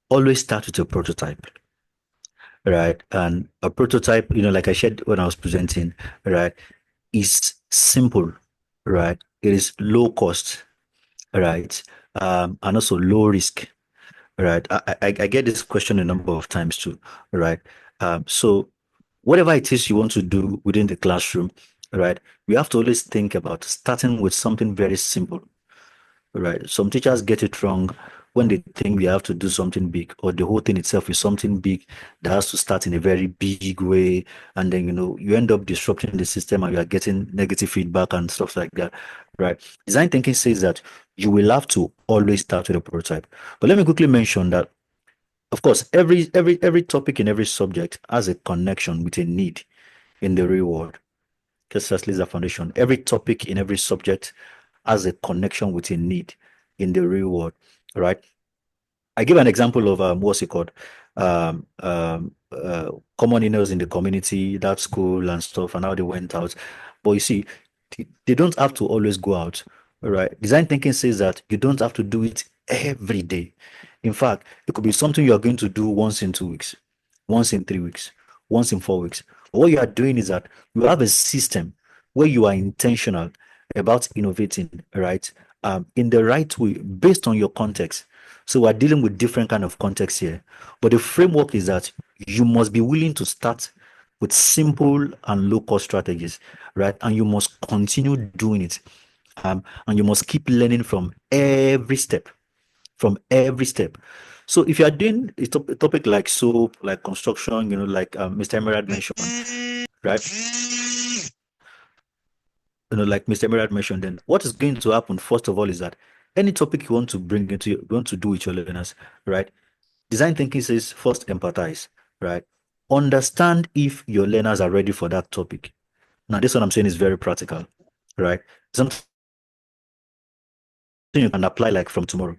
always start with a prototype, right? And a prototype, like I said when I was presenting, right, is simple, right? It is low cost, right? And also low risk, right? I get this question a number of times too, right? So whatever it is you want to do within the classroom, right? We have to always think about starting with something very simple, right? Some teachers get it wrong when they think they have to do something big, or the whole thing itself is something big that has to start in a very big way. And then, you end up disrupting the system and you are getting negative feedback and stuff like that, right? Design thinking says that you will have to always start with a prototype. But let me quickly mention that, of course, every topic in every subject has a connection with a need in the real world. Just as the foundation. Every topic in every subject has a connection with a need in the real world, right? I give an example of what's it called? Um, um, Common illness in the community, that school and stuff, and how they went out. But you see, they don't have to always go out, right? Design thinking says that you don't have to do it every day. In fact, it could be something you are going to do once in 2 weeks, once in 3 weeks, once in 4 weeks. But what you are doing is that you have a system where you are intentional about innovating, right? In the right way, based on your context. So we're dealing with different kind of context here. But the framework is that you must be willing to start with simple and low cost strategies, right? And you must continue doing it. And you must keep learning from every step, from every step. So if you are doing a topic like soap, like construction, like Mr. Emerald mentioned, right? Like Mr. Emerald mentioned, then what is going to happen first of all is that any topic you want to bring into, you want to do with your learners, right? Design thinking says first empathize, right? Understand if your learners are ready for that topic. Now, this one I'm saying is very practical, right? Something you can apply like from tomorrow,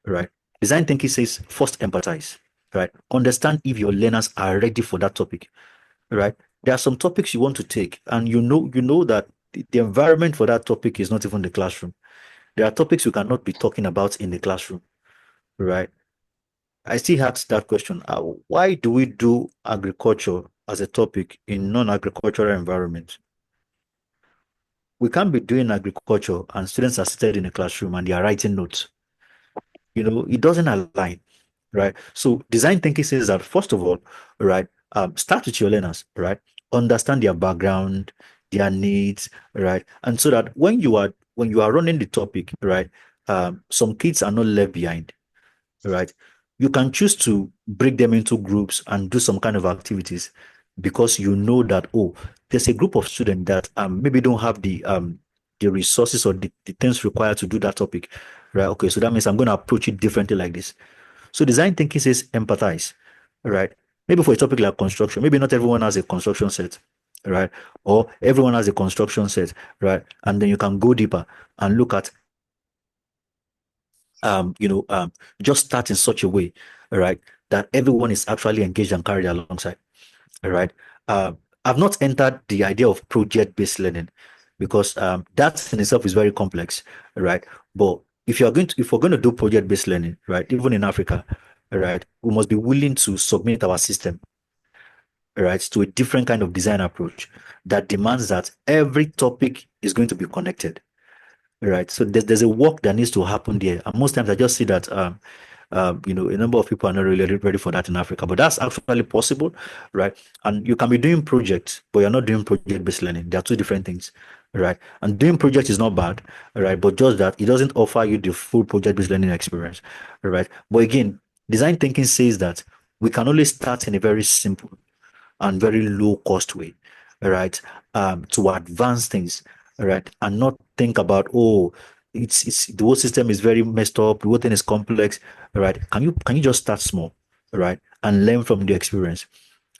right? Design thinking says first empathize, right? Understand if your learners are ready for that topic, right? There are some topics you want to take, and you know that the environment for that topic is not even the classroom. There are topics you cannot be talking about in the classroom, right? I still had that question. Why do we do agriculture as a topic in non-agricultural environments? We can't be doing agriculture and students are seated in a classroom and they are writing notes. It doesn't align, right? So design thinking says that first of all, right, start with your learners, right? Understand their background, their needs, right? And so that when you are running the topic, right, some kids are not left behind, right? You can choose to break them into groups and do some kind of activities because you know that, oh, there's a group of students that maybe don't have the resources or the things required to do that topic, right? Okay, so that means I'm going to approach it differently like this. So design thinking says empathize, right? Maybe for a topic like construction, maybe not everyone has a construction set, right? Or everyone has a construction set, right? And then you can go deeper and look at um, you know, um, just start in such a way, right, that everyone is actually engaged and carried alongside, right? I've not entered the idea of project-based learning because that in itself is very complex, right? But if we're going to do project-based learning, right, even in Africa, right, we must be willing to submit our system, right, to a different kind of design approach that demands that every topic is going to be connected. Right. So there's a work that needs to happen there. And most times I just see that a number of people are not really ready for that in Africa. But that's actually possible, right? And you can be doing projects, but you're not doing project-based learning. They are two different things, right? And doing projects is not bad, right? But just that it doesn't offer you the full project-based learning experience, right? But again, design thinking says that we can only start in a very simple and very low cost way, right? To advance things, right? And not think about, oh, it's the whole system is very messed up, the whole thing is complex, right? Can you just start small, right? And learn from the experience,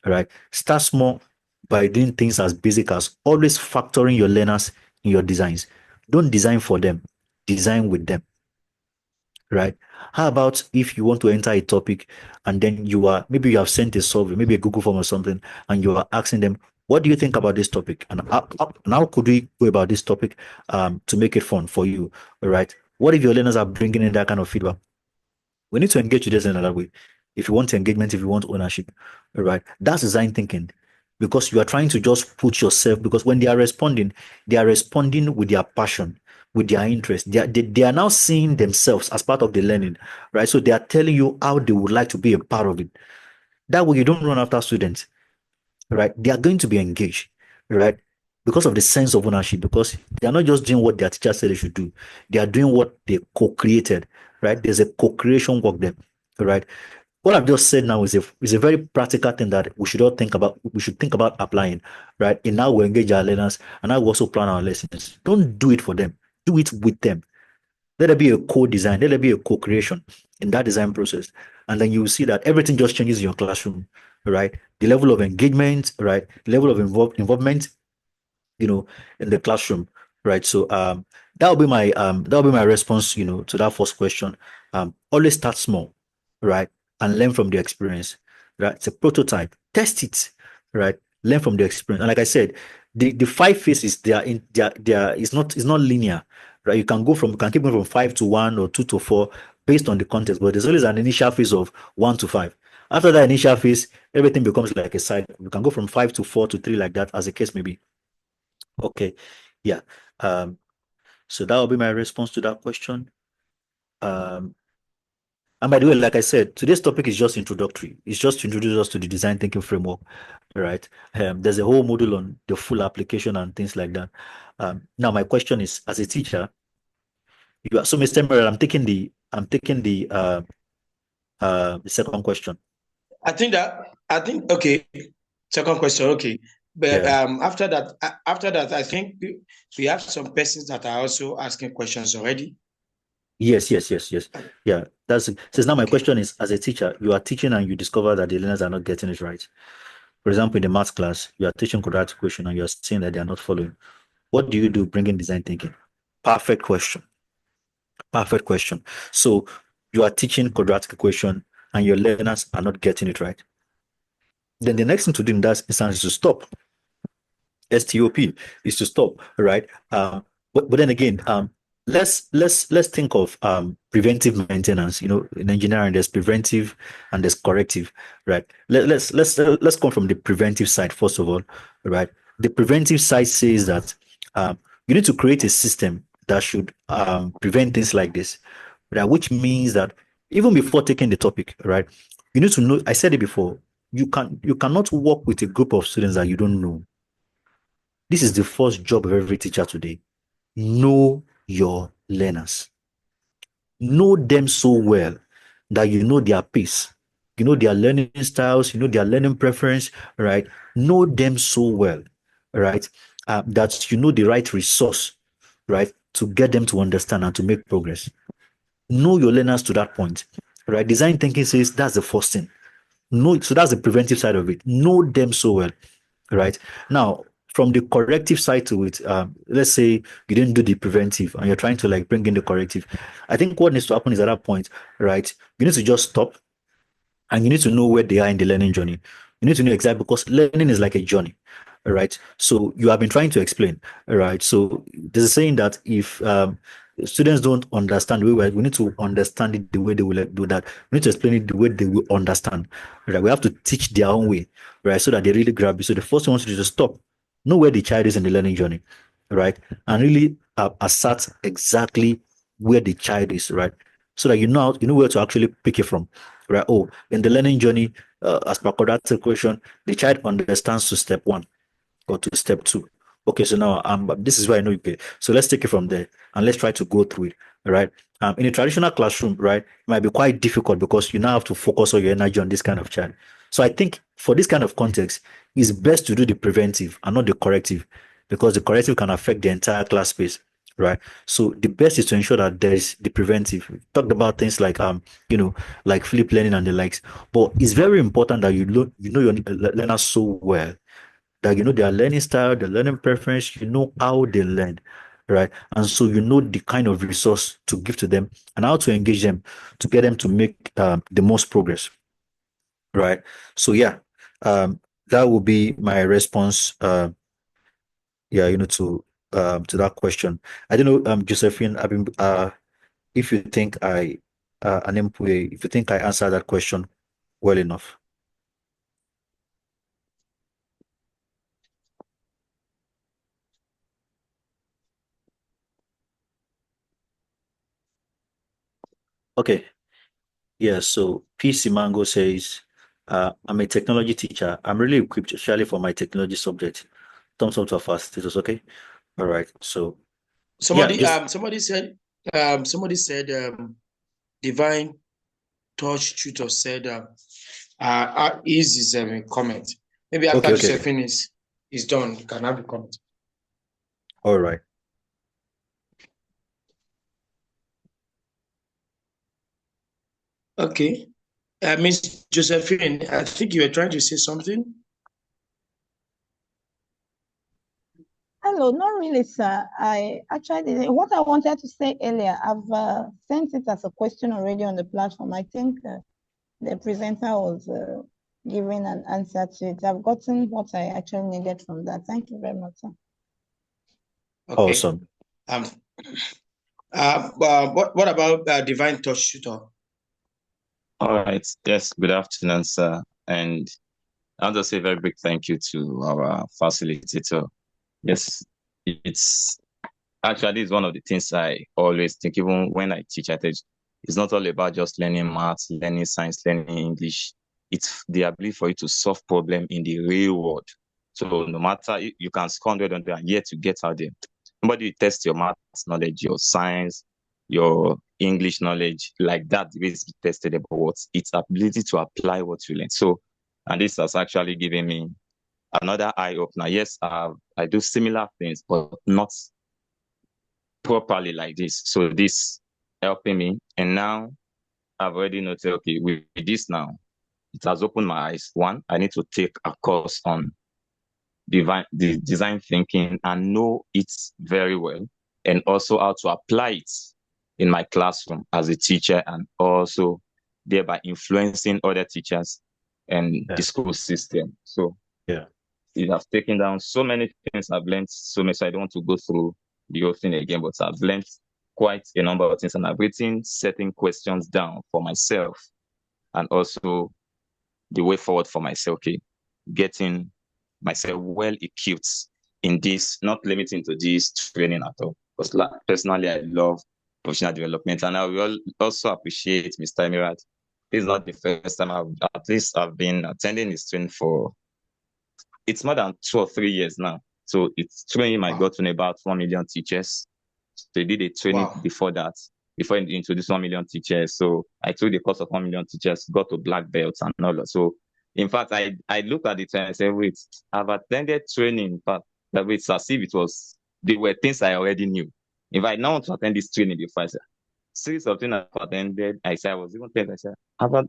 right? Start small by doing things as basic as always factoring your learners in your designs. Don't design for them, design with them, right? How about if you want to enter a topic and then maybe you have sent a survey, maybe a Google form or something, and you are asking them, what do you think about this topic? And how could we go about this topic to make it fun for you, right? What if your learners are bringing in that kind of feedback? We need to engage with this in another way. If you want engagement, if you want ownership, right? That's design thinking because you are trying to just put yourself, because when they are responding with their passion, with their interest. They are now seeing themselves as part of the learning, right? So they are telling you how they would like to be a part of it. That way you don't run after students, right? They are going to be engaged, right? Because of the sense of ownership, because they are not just doing what their teacher said they should do. They are doing what they co-created, right? There's a co-creation work there, right? What I've just said now is a very practical thing that we should all think about. We should think about applying, right? In how we engage our learners and how we also plan our lessons. Don't do it for them. Do it with them. Let there be a co-design. Let there be a co-creation in that design process, and then you will see that everything just changes in your classroom, right? The level of engagement, right? The level of involvement, in the classroom, right? So that'll be my response, to that first question. Always start small, right? And learn from the experience, right? It's a prototype. Test it, right? Learn from the experience. And like I said, the five phases they are it's not linear, right? You can keep going from 5 to 1 or 2 to 4 based on the context, but there's always an initial phase of 1 to 5. After that initial phase, everything becomes like a side. You can go from 5 to 4 to 3 like that, as the case may be. Okay. Yeah. Um, so that will be my response to that question. Um, and by the way, like I said, today's topic is just introductory. It's just to introduce us to the design thinking framework, right? There's a whole module on the full application and things like that. Now my question is, as a teacher, so Mr. Merrill, I'm taking the second question. Okay. Second question, okay. But Yeah. after that, I think we have some persons that are also asking questions already. Yes. Yeah. So now my question is, as a teacher, you are teaching and you discover that the learners are not getting it right. For example, in the math class, you are teaching quadratic equation and you are seeing that they are not following. What do you do? Bring in design thinking. Perfect question. Perfect question. So you are teaching quadratic equation and your learners are not getting it right. Then the next thing to do in that instance is to stop. STOP is to stop, right? But then again, let's think of preventive maintenance. In engineering, there's preventive and there's corrective, right? Let's come from the preventive side first of all, right? The preventive side says that you need to create a system that should prevent things like this, right? Which means that even before taking the topic, right, you need to know. I said it before. You cannot work with a group of students that you don't know. This is the first job of every teacher today. Know your learners. Know them so well that you know their pace, you know their learning styles, you know their learning preference, right? Know them so well, right? That you know the right resource, right, to get them to understand and to make progress. Know your learners to that point, right? Design thinking says that's the first thing. So that's the preventive side of it. Know them so well, right? Now, from the corrective side to it, let's say you didn't do the preventive and you're trying to like bring in the corrective. I think what needs to happen is at that point, right? You need to just stop and you need to know where they are in the learning journey. You need to know exactly, because learning is like a journey, right? So you have been trying to explain, right? So there's a saying that if students don't understand the way we need to understand it the way they will do that. We need to explain it the way they will understand, right? We have to teach their own way, right? So that they really grab it. So the first thing we want to do is to stop, know where the child is in the learning journey, right? And really assert exactly where the child is, right? So that you know where to actually pick it from, right? Oh, in the learning journey, as per quadratic equation, the child understands to step 1 or to step 2. Okay, so now this is where I know you get. So let's take it from there and let's try to go through it, right? In a traditional classroom, right, it might be quite difficult because you now have to focus all your energy on this kind of child. So I think for this kind of context, it's best to do the preventive and not the corrective, because the corrective can affect the entire class space, right? So the best is to ensure that there is the preventive. We talked about things like like flip learning and the likes, but it's very important that you know your learners so well that you know their learning style, their learning preference, you know how they learn, right? And so you know the kind of resource to give to them and how to engage them to get them to make the most progress, right? So yeah, that will be my response. Yeah, to that question. I don't know, Josephine, if you think an employee, if you think I answered that question well enough. Okay. Yeah, so PC Mango says, I'm a technology teacher. I'm really equipped, especially for my technology subject. Thumbs up to a fast. It was okay. All right. So yeah, Somebody just somebody said divine touch tutor said is a comment. Maybe after okay. Josephine is done, you can have a comment. All right. Okay. Miss Josephine, I think you were trying to say something. Hello, not really, sir. I actually, what I wanted to say earlier, I've sent it as a question already on the platform. I think the presenter was giving an answer to it. I've gotten what I actually needed from that. Thank you very much, sir. Okay. Awesome. What about divine touch tutor? All right. Yes. Good afternoon, sir. And I'll just say a very big thank you to our facilitator. Yes, it's actually one of the things I always think, even when I teach, it's not all about just learning maths, learning science, learning English. It's the ability for you to solve problems in the real world. So no matter, you can score 100 and yet you get out there. Nobody will test your maths knowledge, your science, your English knowledge like that. The way it's tested about what its ability to apply what you learn. So, and this has actually given me another eye opener. Yes, I do similar things, but not properly like this. So this helping me. And now I've already noticed, okay, with this now, it has opened my eyes. One, I need to take a course on design thinking and know it very well, and also how to apply it in my classroom as a teacher, and also thereby influencing other teachers and the school system. So yeah, it has taken down so many things. I've learned so much. So I don't want to go through the whole thing again, but I've learned quite a number of things, and I've written certain questions down for myself, and also the way forward for myself. Okay, getting myself well equipped in this, not limiting to this training at all. Because personally, I love professional development, and I will also appreciate Mr. Emirat. This is not the first time I've been attending this training for, it's more than 2 or 3 years now. So it's training I got to about 1 million teachers. So they did a training before that, before they introduced 1 million teachers. So I took the course of 1 million teachers, got to black belts and all that. So in fact, I looked at it and I said, wait, I've attended training, but it's as if they were things I already knew. If I now want to attend this training before, I said, series of things I've attended, I was even telling myself,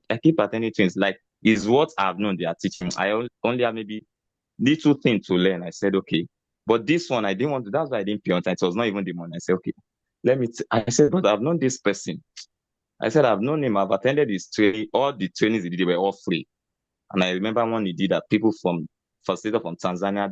I keep attending things like, is what I've known they are teaching. I only have maybe little thing to learn. I said, okay. But this one, I didn't want to, that's why I didn't pay on time. It was not even the money. I said, okay, I said, but I've known this person. I said, I've known him. I've attended his training. All the trainings he did, they were all free. And I remember one he did that people from Tanzania,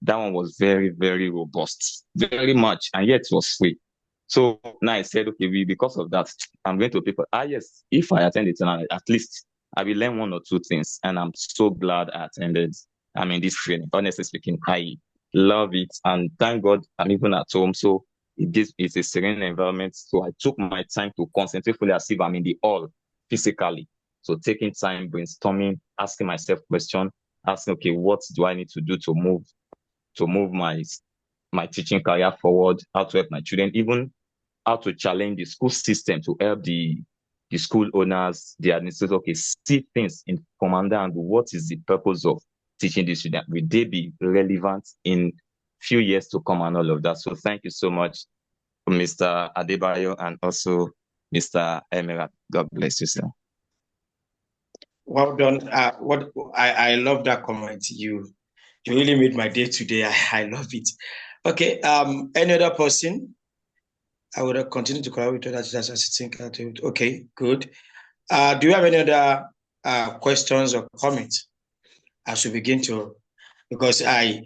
that one was very, very robust, very much. And yet it was free. So now I said, okay, because of that, I'm going to pay for, yes, if I attend it, at least I will learn one or two things. And I'm so glad I attended. I'm in this training. Honestly speaking, I love it. And thank God I'm even at home. So it's a serene environment. So I took my time to concentrate fully as if I'm in the hall physically. So taking time, brainstorming, asking myself questions, asking, okay, what do I need to do to move my teaching career forward, how to help my children, even how to challenge the school system to help the school owners, the administrators, okay, see things in commander and what is the purpose of teaching the student? Will they be relevant in few years to come and all of that? So thank you so much. Mr. Adebayo and also Mr. Emirat. God bless you, sir. Well done. I love that comment. You really made my day today. I love it. Okay. Any other person? I would continue to collaborate with others as I think. Okay, good. Do you have any other questions or comments as we begin to? Because I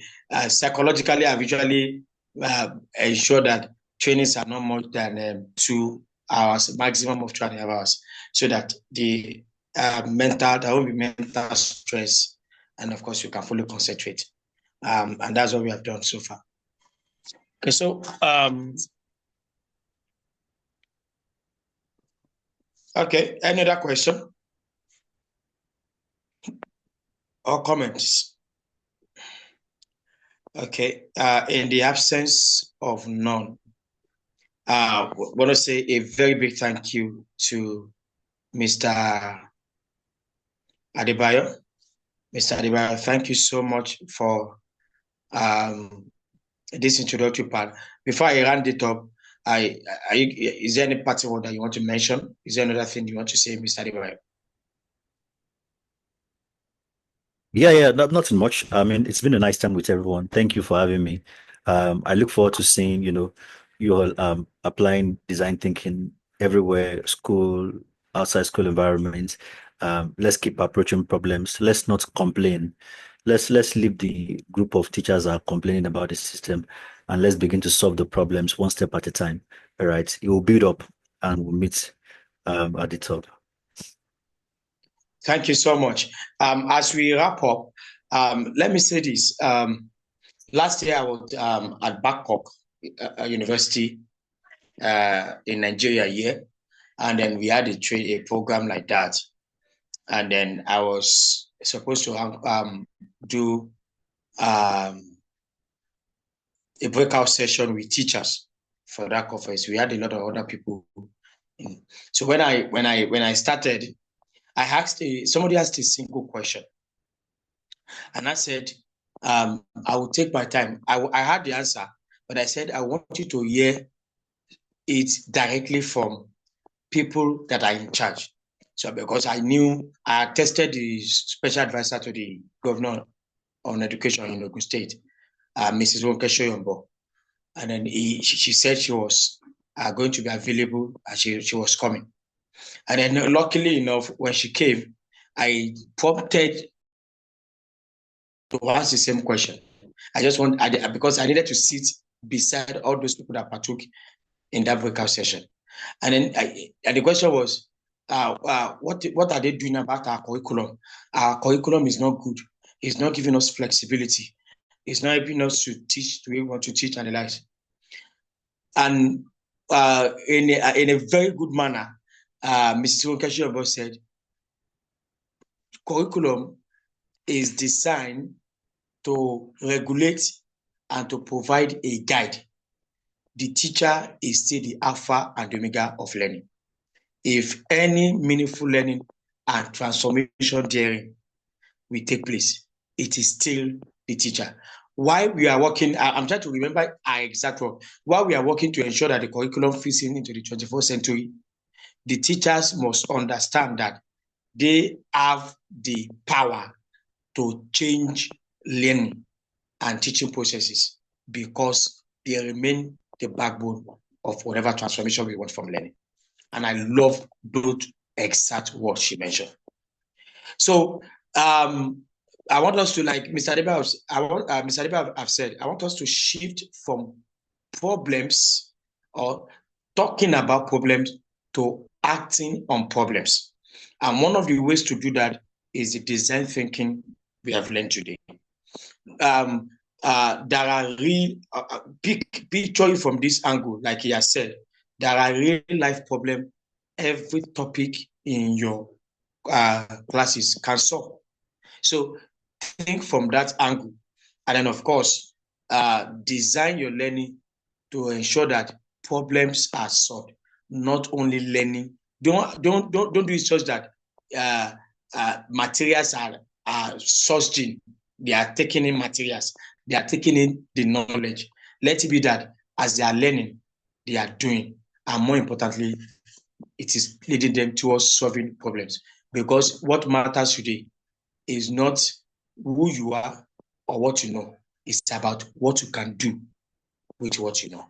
psychologically, I usually ensure that trainings are not more than 2 hours, maximum of 2.5 hours, so that the there won't be mental stress, and of course you can fully concentrate. And that's what we have done so far. Okay, so okay, any other question or comments? Okay, in the absence of none, I want to say a very big thank you to Mr. Adebayo. Mr. Adebayo, thank you so much for this introductory part. Before I round it up, is there any parting word that you want to mention? Is there another thing you want to say, Mr. Adebayo? Yeah, nothing much. I mean, it's been a nice time with everyone. Thank you for having me. I look forward to seeing, you all applying design thinking everywhere, school, outside school environments. Let's keep approaching problems. Let's not complain. Let's leave the group of teachers that are complaining about the system, and let's begin to solve the problems one step at a time. All right. It will build up and we'll meet at the top. Thank you so much. As we wrap up, let me say this. Last year I was at Babcock University in Nigeria here, and then we had a program like that, and then I was supposed to do a breakout session with teachers for that conference. We had a lot of other people. So when I started, somebody asked a single question, and I said, I will take my time. I had the answer, but I said I want you to hear it directly from people that are in charge. So because I tested the special advisor to the governor on education in Ogun State, Mrs. Wonkesho, and then she said she was going to be available, and she was coming. And then luckily enough, when she came, I prompted to ask the same question. Because I needed to sit beside all those people that partook in that breakout session. And then the question was, what are they doing about our curriculum? Our curriculum is not good. It's not giving us flexibility. It's not helping us to teach the way we want to teach and the likes. And in a very good manner, Mrs. Wonkesho said, curriculum is designed to regulate and to provide a guide. The teacher is still the alpha and omega of learning. If any meaningful learning and transformation theory will take place, it is still the teacher. Why we are working, I'm trying to remember our exact word. Why we are working to ensure that the curriculum fits into the 21st century, the teachers must understand that they have the power to change learning and teaching processes because they remain the backbone of whatever transformation we want from learning. And I love those exact words she mentioned. So I want us to, like Mr. Adebayo have said, I want us to shift from problems or talking about problems to acting on problems. And one of the ways to do that is the design thinking we have learned today. There are real picture from this angle, like he has said, there are real life problems every topic in your classes can solve. So think from that angle, and then of course design your learning to ensure that problems are solved, not only learning. Don't do it such that materials are sourced in. They are taking in materials. They are taking in the knowledge. Let it be that as they are learning, they are doing, and more importantly, it is leading them towards solving problems. Because what matters today is not who you are or what you know. It's about what you can do with what you know.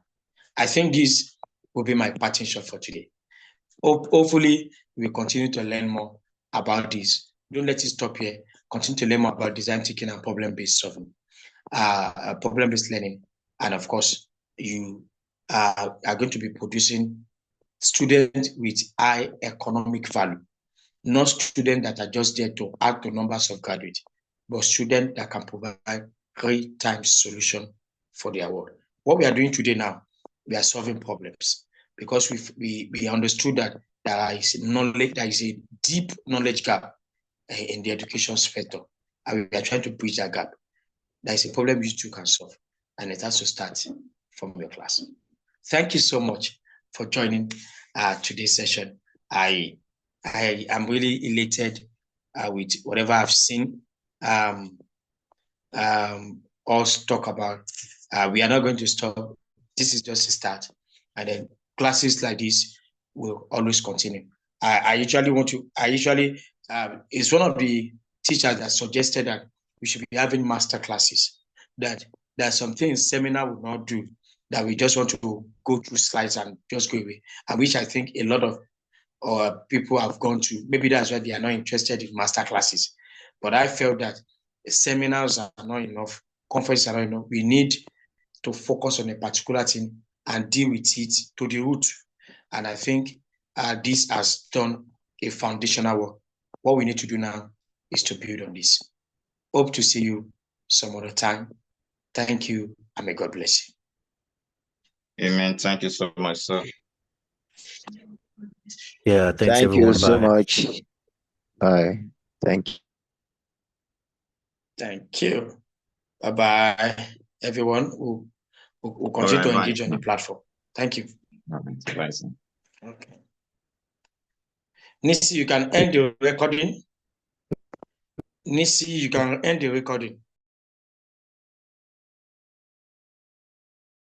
I think this will be my parting shot for today. Hopefully, we'll continue to learn more about this. Don't let it stop here. Continue to learn more about design thinking and problem-based solving, problem-based learning. And of course, you are going to be producing students with high economic value, not students that are just there to add to numbers of graduates, but students that can provide great time solution for their world. What we are doing today now, we are solving problems because we understood that there is knowledge, there is a deep knowledge gap in the education sector, and we are trying to bridge that gap. There is a problem you too can solve, and it has to start from your class. Thank you so much for joining today's session. I am really elated with whatever I've seen us talk about. We are not going to stop. This is just a start. And then classes like this will always continue. It's one of the teachers that suggested that we should be having master classes, that there are some things seminar will not do, that we just want to go through slides and just go away, and which I think a lot of people have gone to. Maybe that's why they are not interested in master classes. But I felt that seminars are not enough, conferences are not enough. We need to focus on a particular thing and deal with it to the root. And I think this has done a foundational work. What we need to do now is to build on this. Hope to see you some other time. Thank you, and may God bless you. Amen. Thank you so much, sir. Yeah, thanks Thank everyone. you so Bye. much. Bye. Thank you. Thank you. Bye-bye, everyone who continue to engage on the platform. Thank you. Bye, sir. Okay. Nisi, you can end the recording. Nisi, you can end the recording.